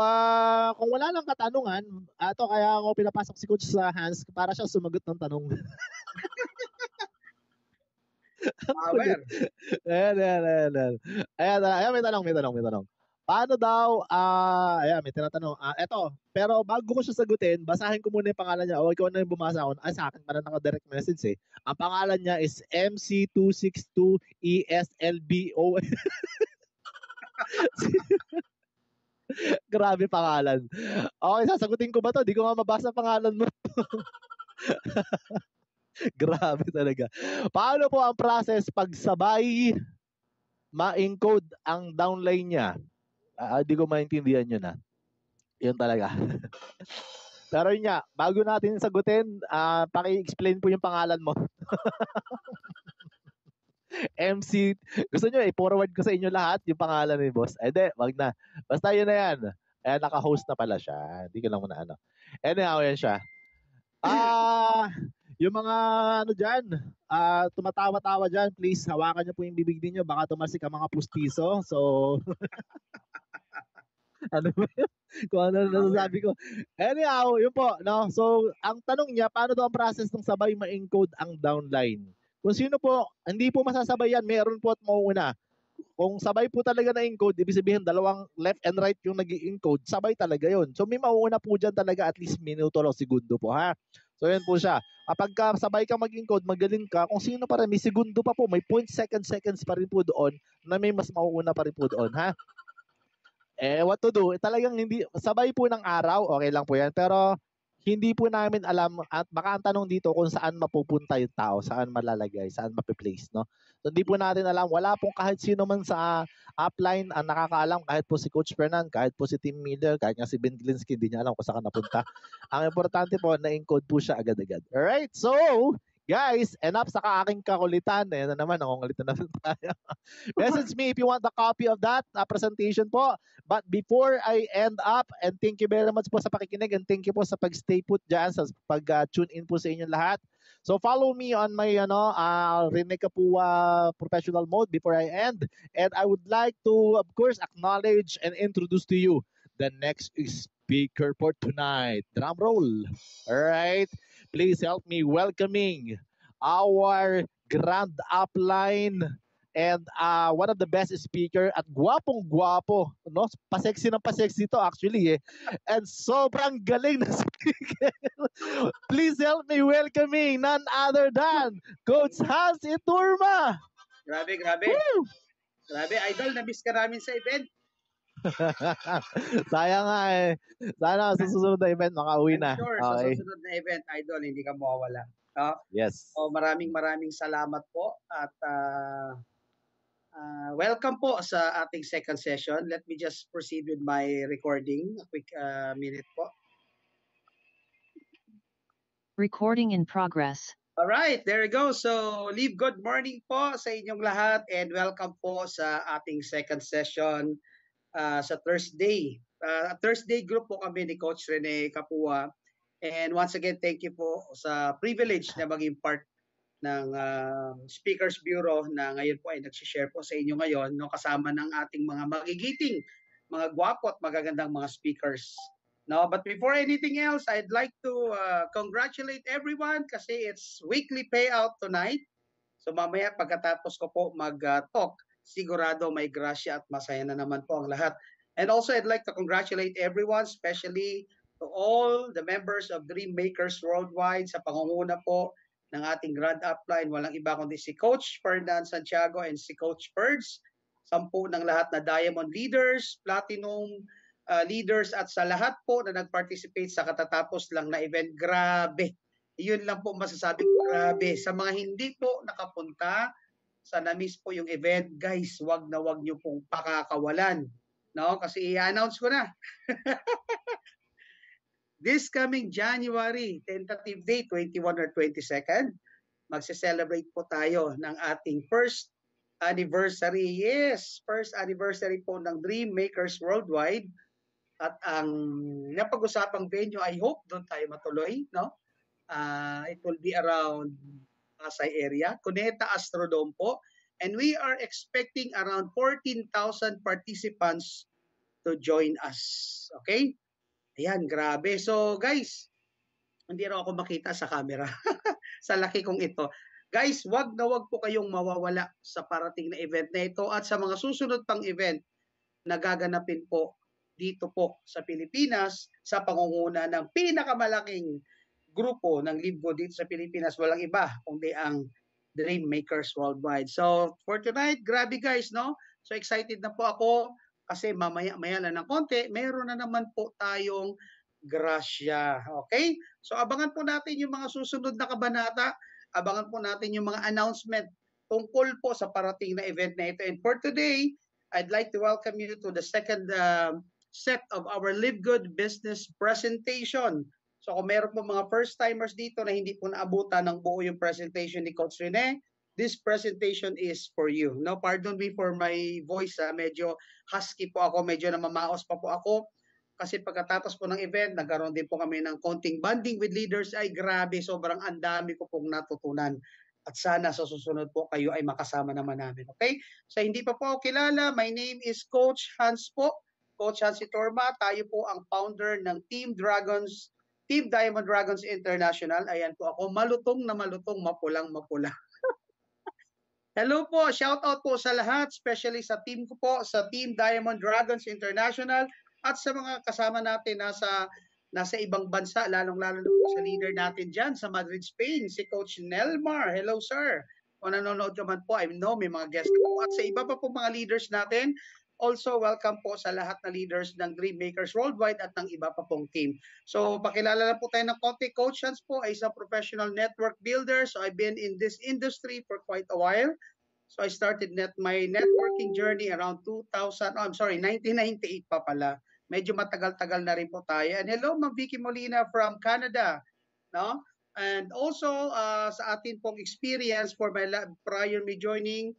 kung wala lang katanungan, kaya ako pinapasok si Coach sa Hans para siya sumagot ng tanong. Power. Ayan, may tanong. Paano daw, may tinatanong. Eto, pero bago ko siya sagutin, basahin ko muna yung pangalan niya. O, ikaw na yung bumasa ako. Sa akin pala naka-direct message eh. Ang pangalan niya is MC262ESLBO. Grabe pangalan. Okay, sasagutin ko ba to? Di ko nga mabasa pangalan mo. Grabe talaga. Paano po ang process pag sabay ma-encode ang downline niya? Di ko maintindihan yun Yun talaga. Pero yun nga, bago natin sagutin, paki-explain po yung pangalan mo. MC, gusto nyo i-forward ko sa inyo lahat yung pangalan ni boss? Wag na. Basta yun na yan. Naka-host na pala siya. Hindi ko lang muna Anyhow, yan siya. Yung mga dyan, tumatawa-tawa dyan, please, hawakan nyo po yung bibig niyo. Baka tumasik ang mga pustiso. So, ano ba yun? Kung ano nasasabi ko. Anyhow, yun po. No? So, ang tanong niya, paano daw ang process ng sabay ma-encode ang downline? Kung sino po, hindi po masasabay yan, meron po at mauuna. Kung sabay po talaga na encode, ibig sabihin dalawang left and right yung nag-encode, sabay talaga yon. So may mauuna po dyan talaga at least minuto o segundo po ha. So yun po siya. Kapag sabay ka mag-encode, magaling ka, kung sino pa rin, may segundo pa po, may 0.2 seconds pa rin po doon na may mas mauuna pa rin po doon ha. What to do? Talagang hindi, sabay po ng araw, okay lang po yan. Pero hindi po namin alam at baka ang tanong dito kung saan mapupunta yung tao, saan malalagay, saan mapiplace, no? So hindi po natin alam, wala pong kahit sino man sa upline ang nakakaalam, kahit po si Coach Fernan, kahit po si Tim Miller, kahit nga si Ben Glinsky, hindi niya alam kung saan napunta. Ang importante po, na-encode po siya agad-agad. Alright, so guys, enough sa aking kakulitan. Ayan na naman, nakungulitan na tayo. Message me if you want the copy of that presentation po. But before I end up, and thank you very much po sa pakikinig and thank you po sa pag-stay put dyan, sa pag-tune in po sa inyong lahat. So follow me on my Rene Kapua professional mode before I end. And I would like to, of course, acknowledge and introduce to you the next speaker for tonight. Drum roll. All right. Please help me welcoming our grand upline and one of the best speaker at gwapong-gwapo, no? Pasexy ng pasexy to actually and sobrang galing na speaker. Please help me welcoming none other than Coach Hans Iturma. Grabe. Woo! Grabe, idol, na-miss ka namin sa event. Sayang nga Sana sa susunod na event makauwi na. Sure, okay. Sa susunod na event, idol, hindi ka mawawala. Yes. So maraming salamat po at welcome po sa ating second session. Let me just proceed with my recording. A quick minute po. Recording in progress. Alright, there we go. So, leave good morning po sa inyong lahat and welcome po sa ating second session sa Thursday. Thursday group po kami ni Coach Rene Capua. And once again, thank you po sa privilege na maging part ng Speakers Bureau na ngayon po ay nagsishare po sa inyo ngayon, no, kasama ng ating mga magigiting, mga gwapo at magagandang mga speakers. No, but before anything else, I'd like to congratulate everyone kasi it's weekly payout tonight. So mamaya pagkatapos ko po mag-talk, sigurado may grasya at masaya na naman po ang lahat. And also I'd like to congratulate everyone, especially to all the members of Dream Makers Worldwide sa pangunguna po ng ating Grand Upline. Walang iba kundi si Coach Ferdinand Santiago and si Coach Ferds. 10 ng lahat na Diamond Leaders, Platinum leaders at sa lahat po na nag-participate sa katatapos lang na event. Grabe. Yun lang po masasabi ko, grabe. Sa mga hindi po nakapunta, sa na-miss po yung event, guys, wag na wag nyo pong pakakawalan. No? Kasi i-announce ko na. This coming January, tentative date, 21 or 22nd, magse-celebrate po tayo ng ating first anniversary. Yes, first anniversary po ng Dream Makers Worldwide. At ang napag-usapang venue, I hope doon tayo matuloy, no? It will be around Pasay area, Cuneta Astrodome po. And we are expecting around 14,000 participants to join us. Okay? Ayan, grabe. So guys, hindi raw ako makita sa camera. Sa laki kong ito. Guys, wag na wag po kayong mawawala sa parating na event na ito at sa mga susunod pang event na gaganapin po dito po sa Pilipinas sa pangunguna ng pinakamalaking grupo ng Libgo dito sa Pilipinas. Walang iba kundi ang Dream Makers Worldwide. So for tonight, grabe guys, no? So excited na po ako kasi mamaya-maya lang ng konti, meron na naman po tayong grasya. Okay? So abangan po natin yung mga susunod na kabanata. Abangan po natin yung mga announcement tungkol po sa parating na event na ito. And for today, I'd like to welcome you to the second set of our Live Good Business presentation. So kung meron po mga first-timers dito na hindi po naabutan ng buo yung presentation ni Coach Rene, this presentation is for you. No, pardon me for my voice. Medyo husky po ako, medyo namamaos pa po ako. Kasi pagkatapos po ng event, nagkaroon din po kami ng konting bonding with leaders. Ay grabe, sobrang andami ko pong natutunan. At sana sa susunod po kayo ay makasama naman namin. Okay? So hindi pa po ako kilala, my name is Coach Hans po. Coach Hans Itorma, tayo po ang founder ng Team Diamond Dragons International. Ayan po ako, malutong na malutong, mapulang mapula. Hello po, shout out po sa lahat, especially sa team ko po, sa Team Diamond Dragons International at sa mga kasama natin nasa ibang bansa, lalong-lalo na po sa leader natin dyan sa Madrid, Spain, si Coach Nelmar. Hello sir. Kung nanonood ka man po, I know may mga guests po. At sa iba pa po mga leaders natin, also welcome po sa lahat na leaders ng Dream Makers Worldwide at ng iba pa pong team. So pakilala na po tayo ng konti. Coach Hans po ay isang professional network builder. So I've been in this industry for quite a while. So I started my networking journey around 1998 pa pala. Medyo matagal-tagal na rin po tayo. And hello, Ma'am Vicky Molina from Canada. No? And also, sa atin pong experience for my prior me joining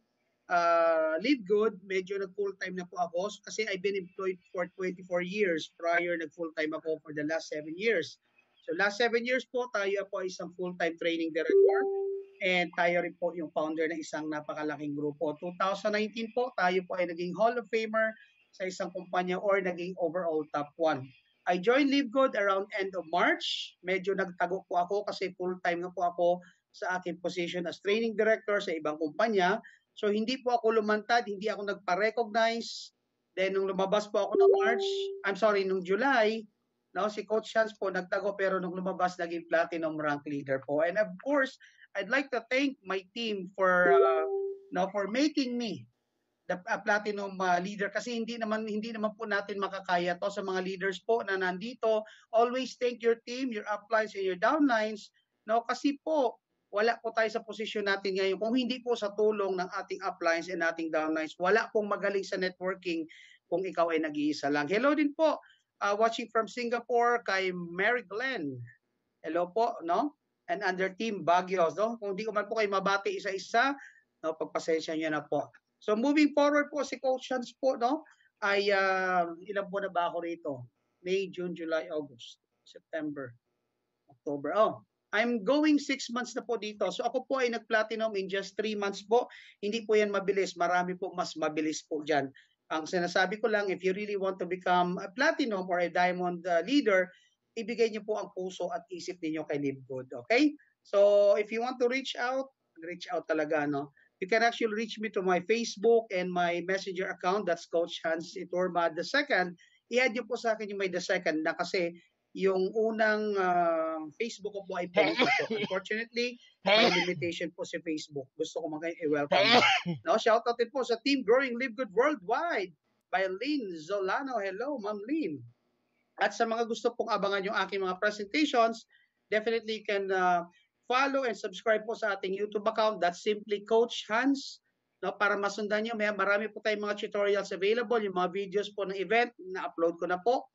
Live Good, medyo nag-full-time na po ako kasi I've been employed for 24 years. Prior, nag-full-time ako for the last 7 years. So last 7 years po, tayo po isang full-time training director. And tayo rin po yung founder ng isang napakalaking grupo. 2019 po, tayo po ay naging Hall of Famer sa isang kumpanya or naging overall top 1. I joined Live Good around end of March. Medyo nagtago po ako kasi full-time na po ako sa aking position as training director sa ibang kumpanya. So hindi po ako lumantad, hindi ako nagpa-recognize. Then nung lumabas po ako nung July, no, si Coach Hans po nagtago pero nung lumabas naging platinum rank leader po. And of course, I'd like to thank my team for making me the platinum leader kasi hindi naman po natin makakaya to sa mga leaders po na nandito. Always thank your team, your uplines and your downlines, no, kasi po wala po tayo sa posisyon natin ngayon kung hindi po sa tulong ng ating uplines and ating downlines. Wala pong magaling sa networking kung ikaw ay nag-iisa lang. Hello din po, watching from Singapore kay Mary Glenn. Hello po, no? And under Team Baguio, no? Kung di ko man po kayo mabati isa-isa, no, pagpasensya niyo na po. So moving forward po, si Coach Hans po, no, ay ilan po na ba ako rito? May, June, July, August, September, October. Oh, I'm going 6 months na po dito. So ako po ay nag-platinum in just 3 months po. Hindi po yan mabilis. Marami po mas mabilis po dyan. Ang sinasabi ko lang, if you really want to become a platinum or a diamond leader, ibigay niyo po ang puso at isip ninyo kay Live Good. Okay? So if you want to reach out talaga, no? You can actually reach me to my Facebook and my Messenger account. That's Coach Hans Iturma II. I-add niyo po sa akin yung may the second na kasi yung unang Facebook ko po ay puno na po. Unfortunately, may limitation po si Facebook. Gusto ko i-welcome. No, shout out din po sa Team Growing Live Good Worldwide by Lynn Zolano. Hello, Ma'am Lynn. At sa mga gusto pong abangan yung aking mga presentations, definitely you can follow and subscribe po sa ating YouTube account. That's simply Coach Hans. No, para masundan nyo, marami po tayong mga tutorials available. Yung mga videos po ng event, na-upload ko na po.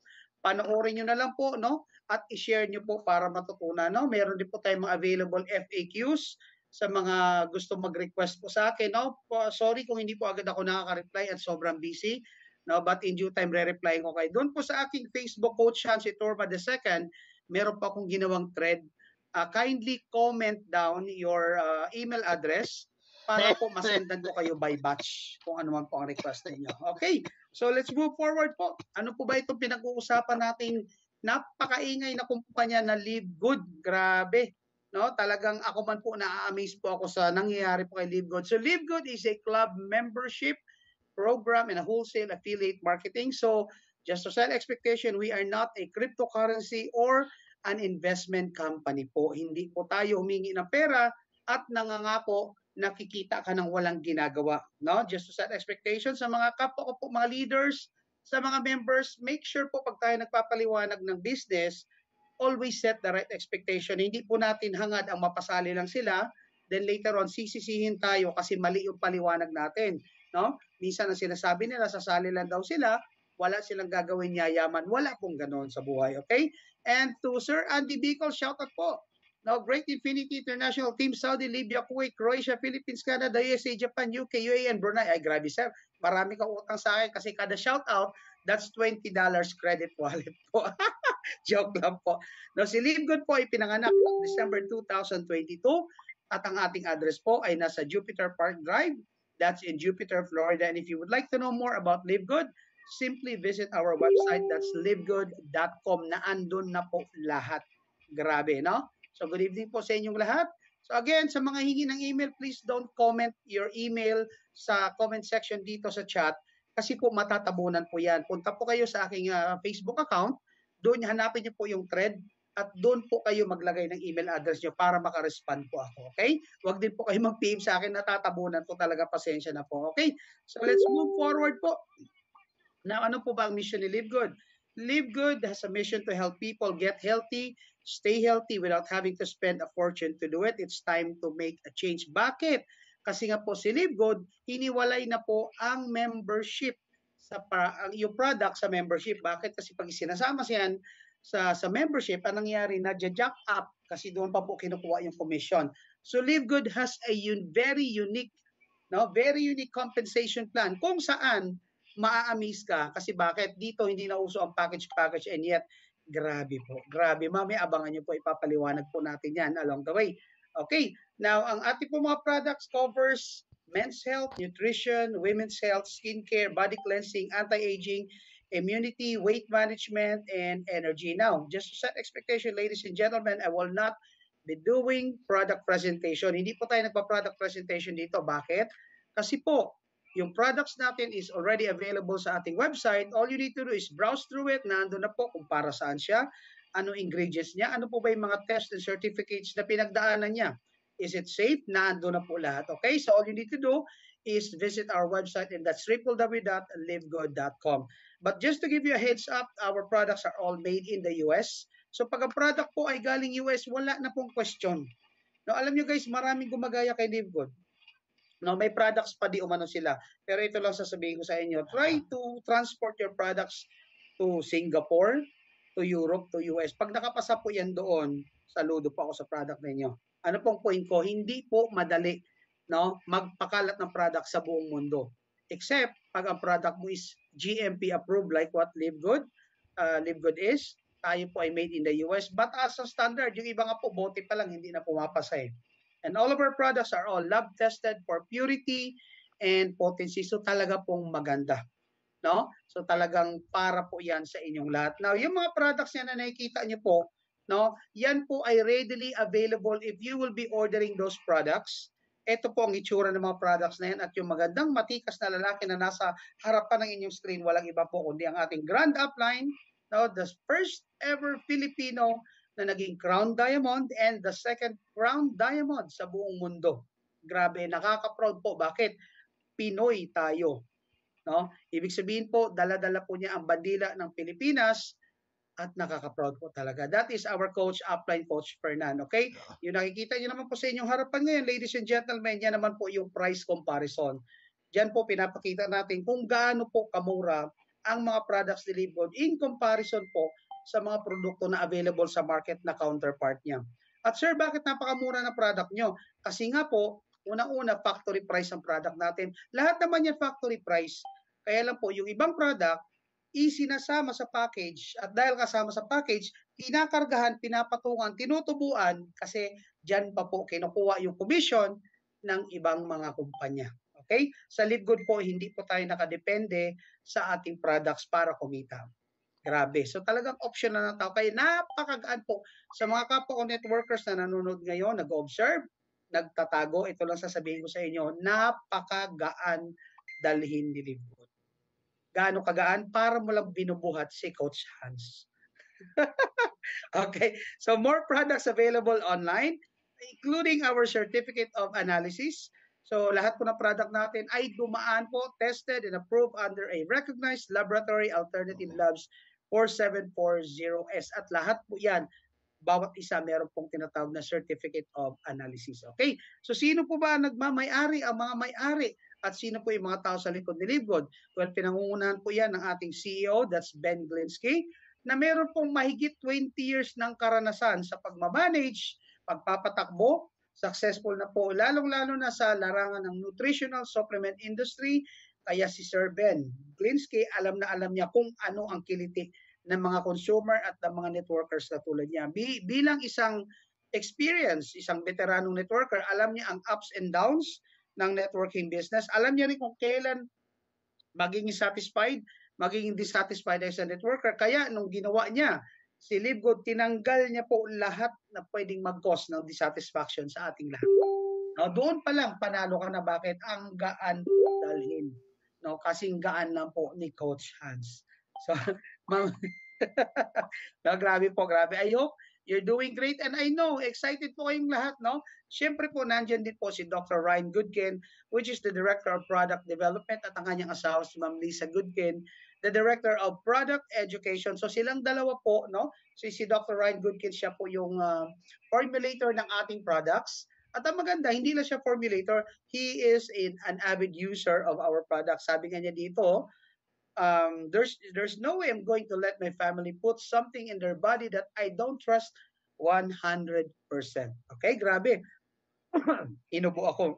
Panoorin nyo na lang po, no? At i-share nyo po para matutunan, no? Meron din po tayong mga available FAQs sa mga gusto mag-request po sa akin, no? Sorry kung hindi po agad ako nakaka-reply at sobrang busy, no? But in due time, re-reply ko kayo. Doon po sa aking Facebook, Coach Hans Iturma II, meron pa akong ginawang thread. Kindly comment down your email address para po masendan ko kayo by batch kung ano man po ang request ninyo. Okay, so let's move forward po. Ano po ba itong pinag-uusapan nating napakaingay na kumpanya na Live Good? Grabe, no? Talagang ako man po na-amaze po ako sa nangyayari po kay Live Good. So Live Good is a club membership program and a wholesale affiliate marketing. So just to set expectation, we are not a cryptocurrency or an investment company po. Hindi po tayo humingi ng pera at nangangako nakikita ka ng walang ginagawa, no? Just to set expectations sa mga kapwa ko po, mga leaders, sa mga members, make sure po pag tayo nagpapaliwanag ng business, always set the right expectation. Hindi po natin hangad ang mapasali lang sila, then later on sisisihin tayo kasi mali yung paliwanag natin, no? Minsan ang sinasabi nila, sasali lang daw sila, wala silang gagawin yayaman. Wala pong ganoon sa buhay, okay? And to Sir Andy Bicol, shout out po. Now, Great Infinity International Team, Saudi, Libya, Kuwait, Croatia, Philippines, Canada, USA, Japan, UK, UAE, and Brunei. Ay, grabe sir. Marami kang utang sa akin kasi kada shoutout, that's $20 credit wallet po. Joke lang po. Now, si Live Good po ay pinanganak noong December 2022 at ang ating address po ay nasa Jupiter Park Drive. That's in Jupiter, Florida. And if you would like to know more about Live Good, simply visit our website. That's livegood.com na andun na po lahat. Grabe, no? So good evening po sa inyong lahat. So again, sa mga hingi ng email, please don't comment your email sa comment section dito sa chat kasi po matatabunan po yan. Punta po kayo sa aking Facebook account, doon hanapin niyo po yung thread at doon po kayo maglagay ng email address niyo para makarespond po ako. Okay? Huwag din po kayo mag-PM sa akin, natatabunan po talaga, pasensya na po. Okay? So let's move forward po. Now, ano po ba ang mission ni Live Good? Live Good has a mission to help people get healthy, stay healthy without having to spend a fortune to do it. It's time to make a change. Bakit? Kasi nga po si Live Good, hiniwalay na po ang membership sa yung product sa membership. Bakit? Kasi pag sinasama siyan sa membership, ang nangyari na jack up kasi doon pa po kinukuha yung commission. So Live Good has a very unique compensation plan kung saan maa-amaze ka kasi bakit dito hindi na uso ang package and yet grabe po. Grabe, mamaya abangan niyo po, ipapaliwanag po natin yan along the way. Okay, now ang ating po mga products covers men's health, nutrition, women's health, skincare, body cleansing, anti-aging, immunity, weight management, and energy. Now, just to set expectation, ladies and gentlemen, I will not be doing product presentation. Hindi po tayo nagpa-product presentation dito. Bakit? Kasi po, yung products natin is already available sa ating website. All you need to do is browse through it. Nandun na po kung para saan siya, ano ingredients niya, ano po ba yung mga tests and certificates na pinagdaanan niya. Is it safe? Nandun na po lahat. Okay, so all you need to do is visit our website and that's www.livegood.com. But just to give you a heads up, our products are all made in the US. So pag ang product po ay galing US, wala na pong question. No, alam nyo guys, maraming gumagaya kay Live Good. No, may products pa di umano sila. Pero ito lang sasabihin ko sa inyo, try to transport your products to Singapore, to Europe, to US. Pag nakapasa po yan doon, saludo po ako sa product ninyo. Ano pong point ko? Hindi po madali, no, magpakalat ng product sa buong mundo. Except pag ang product mo is GMP approved like what Live Good is, tayo po ay made in the US. But as a standard, yung iba nga po, bote pa lang, hindi na pumapasa eh. And all of our products are all lab tested for purity and potency. So talaga pong maganda. No? So talagang para po yan sa inyong lahat. Now, yung mga products yan na nakikita nyo po, no? Yan po ay readily available if you will be ordering those products. Ito po ang itsura ng mga products na yan at yung magandang matikas na lalaki na nasa harapan ng inyong screen, walang iba po kundi ang ating grand upline, no? The first ever Filipino na naging crown diamond and the second crown diamond sa buong mundo. Grabe, nakaka-proud po. Bakit? Pinoy tayo. No? Ibig sabihin po, dala-dala po niya ang bandila ng Pilipinas at nakaka-proud po talaga. That is our coach, upline coach Fernan. Okay? Yung nakikita niyo naman po sa inyong harapan ngayon, ladies and gentlemen, yan naman po yung price comparison. Diyan po pinapakita natin kung gaano po kamura ang mga products ni Live Good in comparison po sa mga produkto na available sa market na counterpart niya. At sir, bakit napakamura na product nyo? Kasi nga po, unang-una, factory price ang product natin. Lahat naman yan factory price. Kaya lang po, yung ibang product, isinasama sa package. At dahil kasama sa package, kinakargahan, pinapatungan, tinutubuan, kasi dyan pa po kinukuha yung commission ng ibang mga kumpanya. Okay? Sa Live Good po, hindi po tayo nakadepende sa ating products para kumita. Grabe. So talagang option na ng tao. Kaya napakagaan po sa mga kapwa ko networkers na nanonood ngayon, nag-observe, nagtatago. Ito lang sasabihin ko sa inyo, napakagaan dalhin ni Live Good. Gaano kagaan? Para mo lang binubuhat si Coach Hans. Okay. So more products available online, including our certificate of analysis. So lahat po ng product natin ay dumaan po, tested and approved under a recognized laboratory Alternative Labs 4740S. At lahat po yan, bawat isa meron pong tinatawag na Certificate of Analysis. Okay? So sino po ba nagmamay-ari? Ang mga may-ari. At sino po yung mga tao sa likod ni Live Good? Well, pinangungunahan po yan ng ating CEO, that's Ben Glinsky, na meron pong mahigit 20 years ng karanasan sa pagmamanage, pagpapatakbo, successful na po, lalong-lalo na sa larangan ng nutritional supplement industry. Kaya si Sir Ben Glinsky, alam na alam niya kung ano ang kiliti ng mga consumer at ng mga networkers na tulad niya. Bilang isang experience, isang veteranong networker, alam niya ang ups and downs ng networking business. Alam niya rin kung kailan magiging satisfied, magiging dissatisfied as a networker. Kaya nung ginawa niya, si Live Good, tinanggal niya po lahat na pwedeng mag-cause ng dissatisfaction sa ating lahat. No, doon pa lang, panalo ka na. Bakit? Ang gaan dalhin. No, kasing gaan lang po ni Coach Hans. So, no, grabe po, grabe. I hope you're doing great and I know, excited po kayong lahat, no? Siyempre po, nandyan din po si Dr. Ryan Goodkin, which is the Director of Product Development at ang kanyang asawa si Ma'am Lisa Goodkin, the Director of Product Education. So silang dalawa po, no? So si Dr. Ryan Goodkin, siya po yung formulator ng ating products. At ang maganda, hindi lang siya formulator, he is an avid user of our products. Sabi nga niya dito, there's no way I'm going to let my family put something in their body that I don't trust 100%. Okay, grabe. Inubo ako.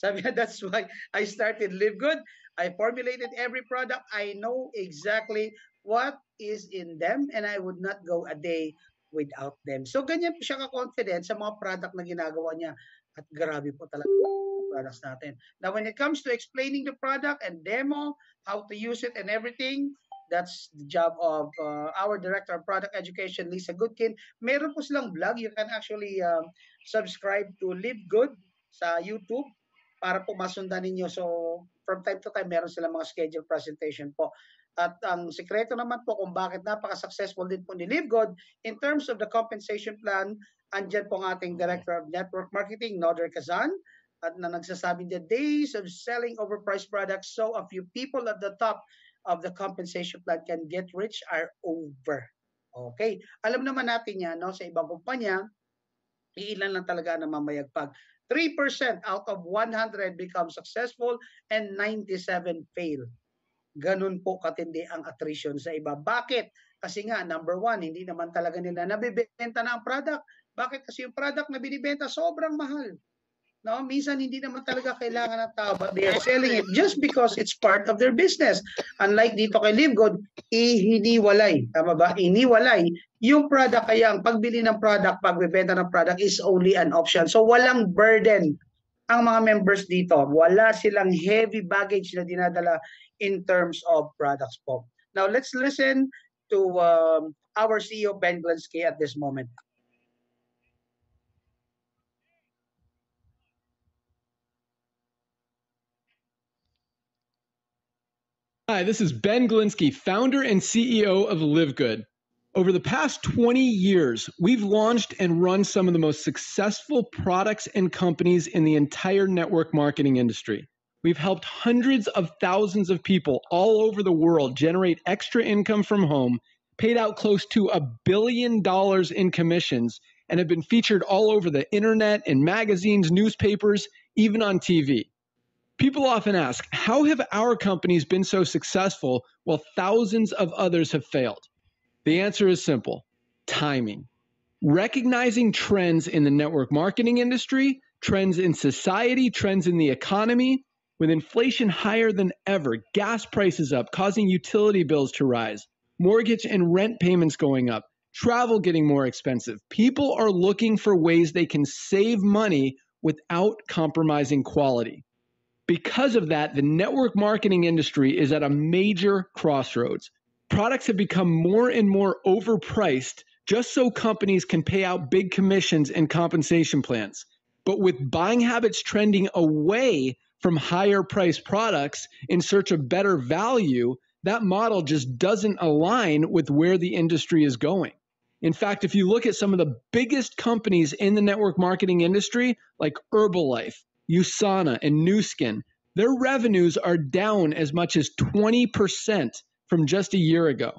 Sabi niya, that's why I started Live Good. I formulated every product. I know exactly what is in them and I would not go a day without them. So ganyan po siya ka-confident sa mga product na ginagawa niya. At grabe po talaga products natin. Now, when it comes to explaining the product and demo, how to use it and everything, that's the job of our Director of Product Education, Lisa Goodkin. Meron po silang blog. You can actually subscribe to Live Good sa YouTube para po masundan ninyo. So, from time to time, meron silang mga scheduled presentation po. At ang sekreto naman po kung bakit napaka-successful din po ni Live Good in terms of the compensation plan, andyan po ang ating Director of Network Marketing, Noder Kazan, at na nagsasabi the days of selling overpriced products so a few people at the top of the compensation plan can get rich are over. Okay. Alam naman natin yan, no, sa ibang kumpanya, Iilan lang talaga na mamayagpag. 3% out of 100 become successful and 97 fail. Ganun po katindi ang attrition sa iba. Bakit? Kasi nga, number one, hindi naman talaga nila nabibenta na ang product. Bakit? Kasi yung product na binibenta sobrang mahal. No, minsan hindi naman talaga kailangan ng tao, but they are selling it just because it's part of their business. Unlike dito kay LiveGood, hiniwalay. Tama ba? Iniwalay yung product, kaya ang pagbili ng product, pagbebenta ng product is only an option. So walang burden ang mga members dito. Wala silang heavy baggage na dinadala in terms of products po. Now let's listen to our CEO Ben Glinsky at this moment. Hi, this is Ben Glinsky, founder and CEO of LiveGood. Over the past 20 years, we've launched and run some of the most successful products and companies in the entire network marketing industry. We've helped hundreds of thousands of people all over the world generate extra income from home, paid out close to $1 billion in commissions, and have been featured all over the internet, in magazines, newspapers, even on TV. People often ask, how have our companies been so successful while thousands of others have failed? The answer is simple: timing. Recognizing trends in the network marketing industry, trends in society, trends in the economy. With inflation higher than ever, gas prices up, causing utility bills to rise, mortgage and rent payments going up, travel getting more expensive. People are looking for ways they can save money without compromising quality. Because of that, the network marketing industry is at a major crossroads. Products have become more and more overpriced just so companies can pay out big commissions and compensation plans. But with buying habits trending away from higher priced products in search of better value, that model just doesn't align with where the industry is going. In fact, if you look at some of the biggest companies in the network marketing industry, like Herbalife, USANA, and Nu Skin, their revenues are down as much as 20% from just a year ago,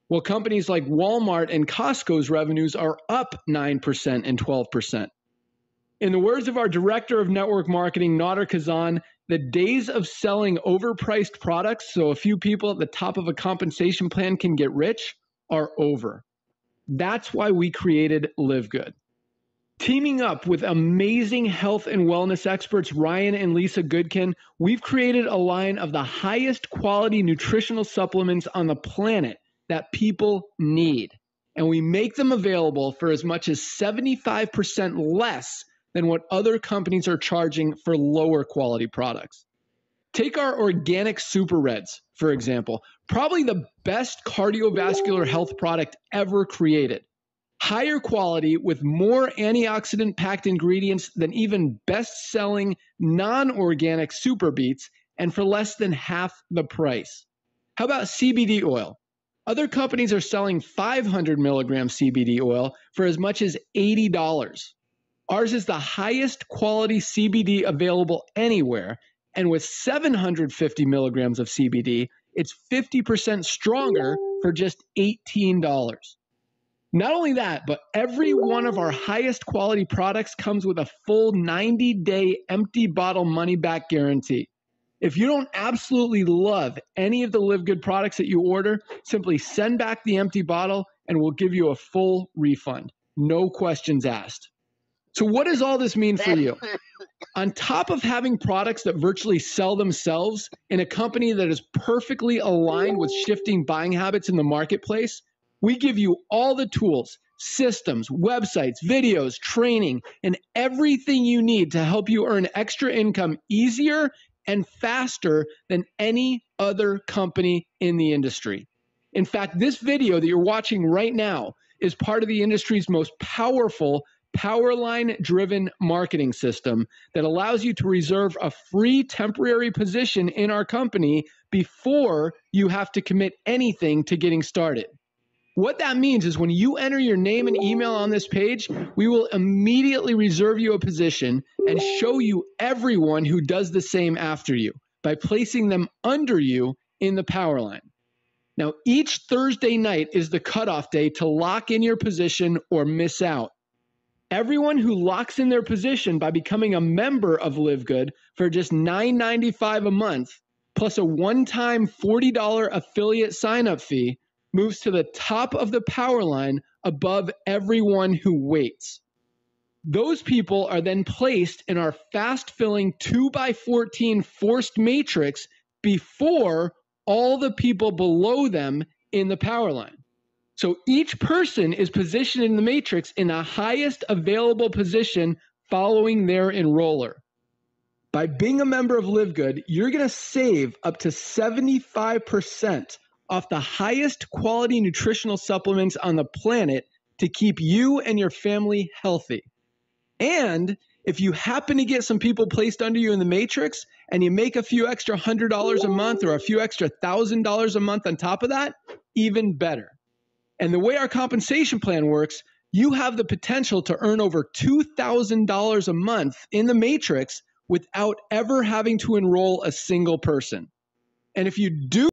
while companies like Walmart and Costco's revenues are up 9% and 12%. In the words of our director of network marketing, Nader Kazan, the days of selling overpriced products so a few people at the top of a compensation plan can get rich are over. That's why we created LiveGood. Teaming up with amazing health and wellness experts Ryan and Lisa Goodkin, we've created a line of the highest quality nutritional supplements on the planet that people need. And we make them available for as much as 75% less than what other companies are charging for lower quality products. Take our organic Super Reds, for example, probably the best cardiovascular health product ever created. Higher quality with more antioxidant-packed ingredients than even best-selling non-organic Super Beets, and for less than half the price. How about CBD oil? Other companies are selling 500 milligram CBD oil for as much as $80. Ours is the highest quality CBD available anywhere, and with 750 milligrams of CBD, it's 50% stronger for just $18. Not only that, but every one of our highest quality products comes with a full 90-day empty bottle money-back guarantee. If you don't absolutely love any of the LiveGood products that you order, simply send back the empty bottle and we'll give you a full refund. No questions asked. So what does all this mean for you? On top of having products that virtually sell themselves in a company that is perfectly aligned with shifting buying habits in the marketplace, we give you all the tools, systems, websites, videos, training, and everything you need to help you earn extra income easier and faster than any other company in the industry. In fact, this video that you're watching right now is part of the industry's most powerful Powerline-driven marketing system that allows you to reserve a free temporary position in our company before you have to commit anything to getting started. What that means is when you enter your name and email on this page, we will immediately reserve you a position and show you everyone who does the same after you by placing them under you in the Powerline. Now, each Thursday night is the cutoff day to lock in your position or miss out. Everyone who locks in their position by becoming a member of Live Good for just $9.95 a month, plus a one-time $40 affiliate sign-up fee, moves to the top of the power line above everyone who waits. Those people are then placed in our fast-filling 2x14 forced matrix before all the people below them in the power line. So each person is positioned in the matrix in the highest available position following their enroller. By being a member of Live Good, you're going to save up to 75% off the highest quality nutritional supplements on the planet to keep you and your family healthy. And if you happen to get some people placed under you in the matrix and you make a few extra $100 a month or a few extra $1,000 a month on top of that, even better. And the way our compensation plan works, you have the potential to earn over $2,000 a month in the matrix without ever having to enroll a single person. And if you do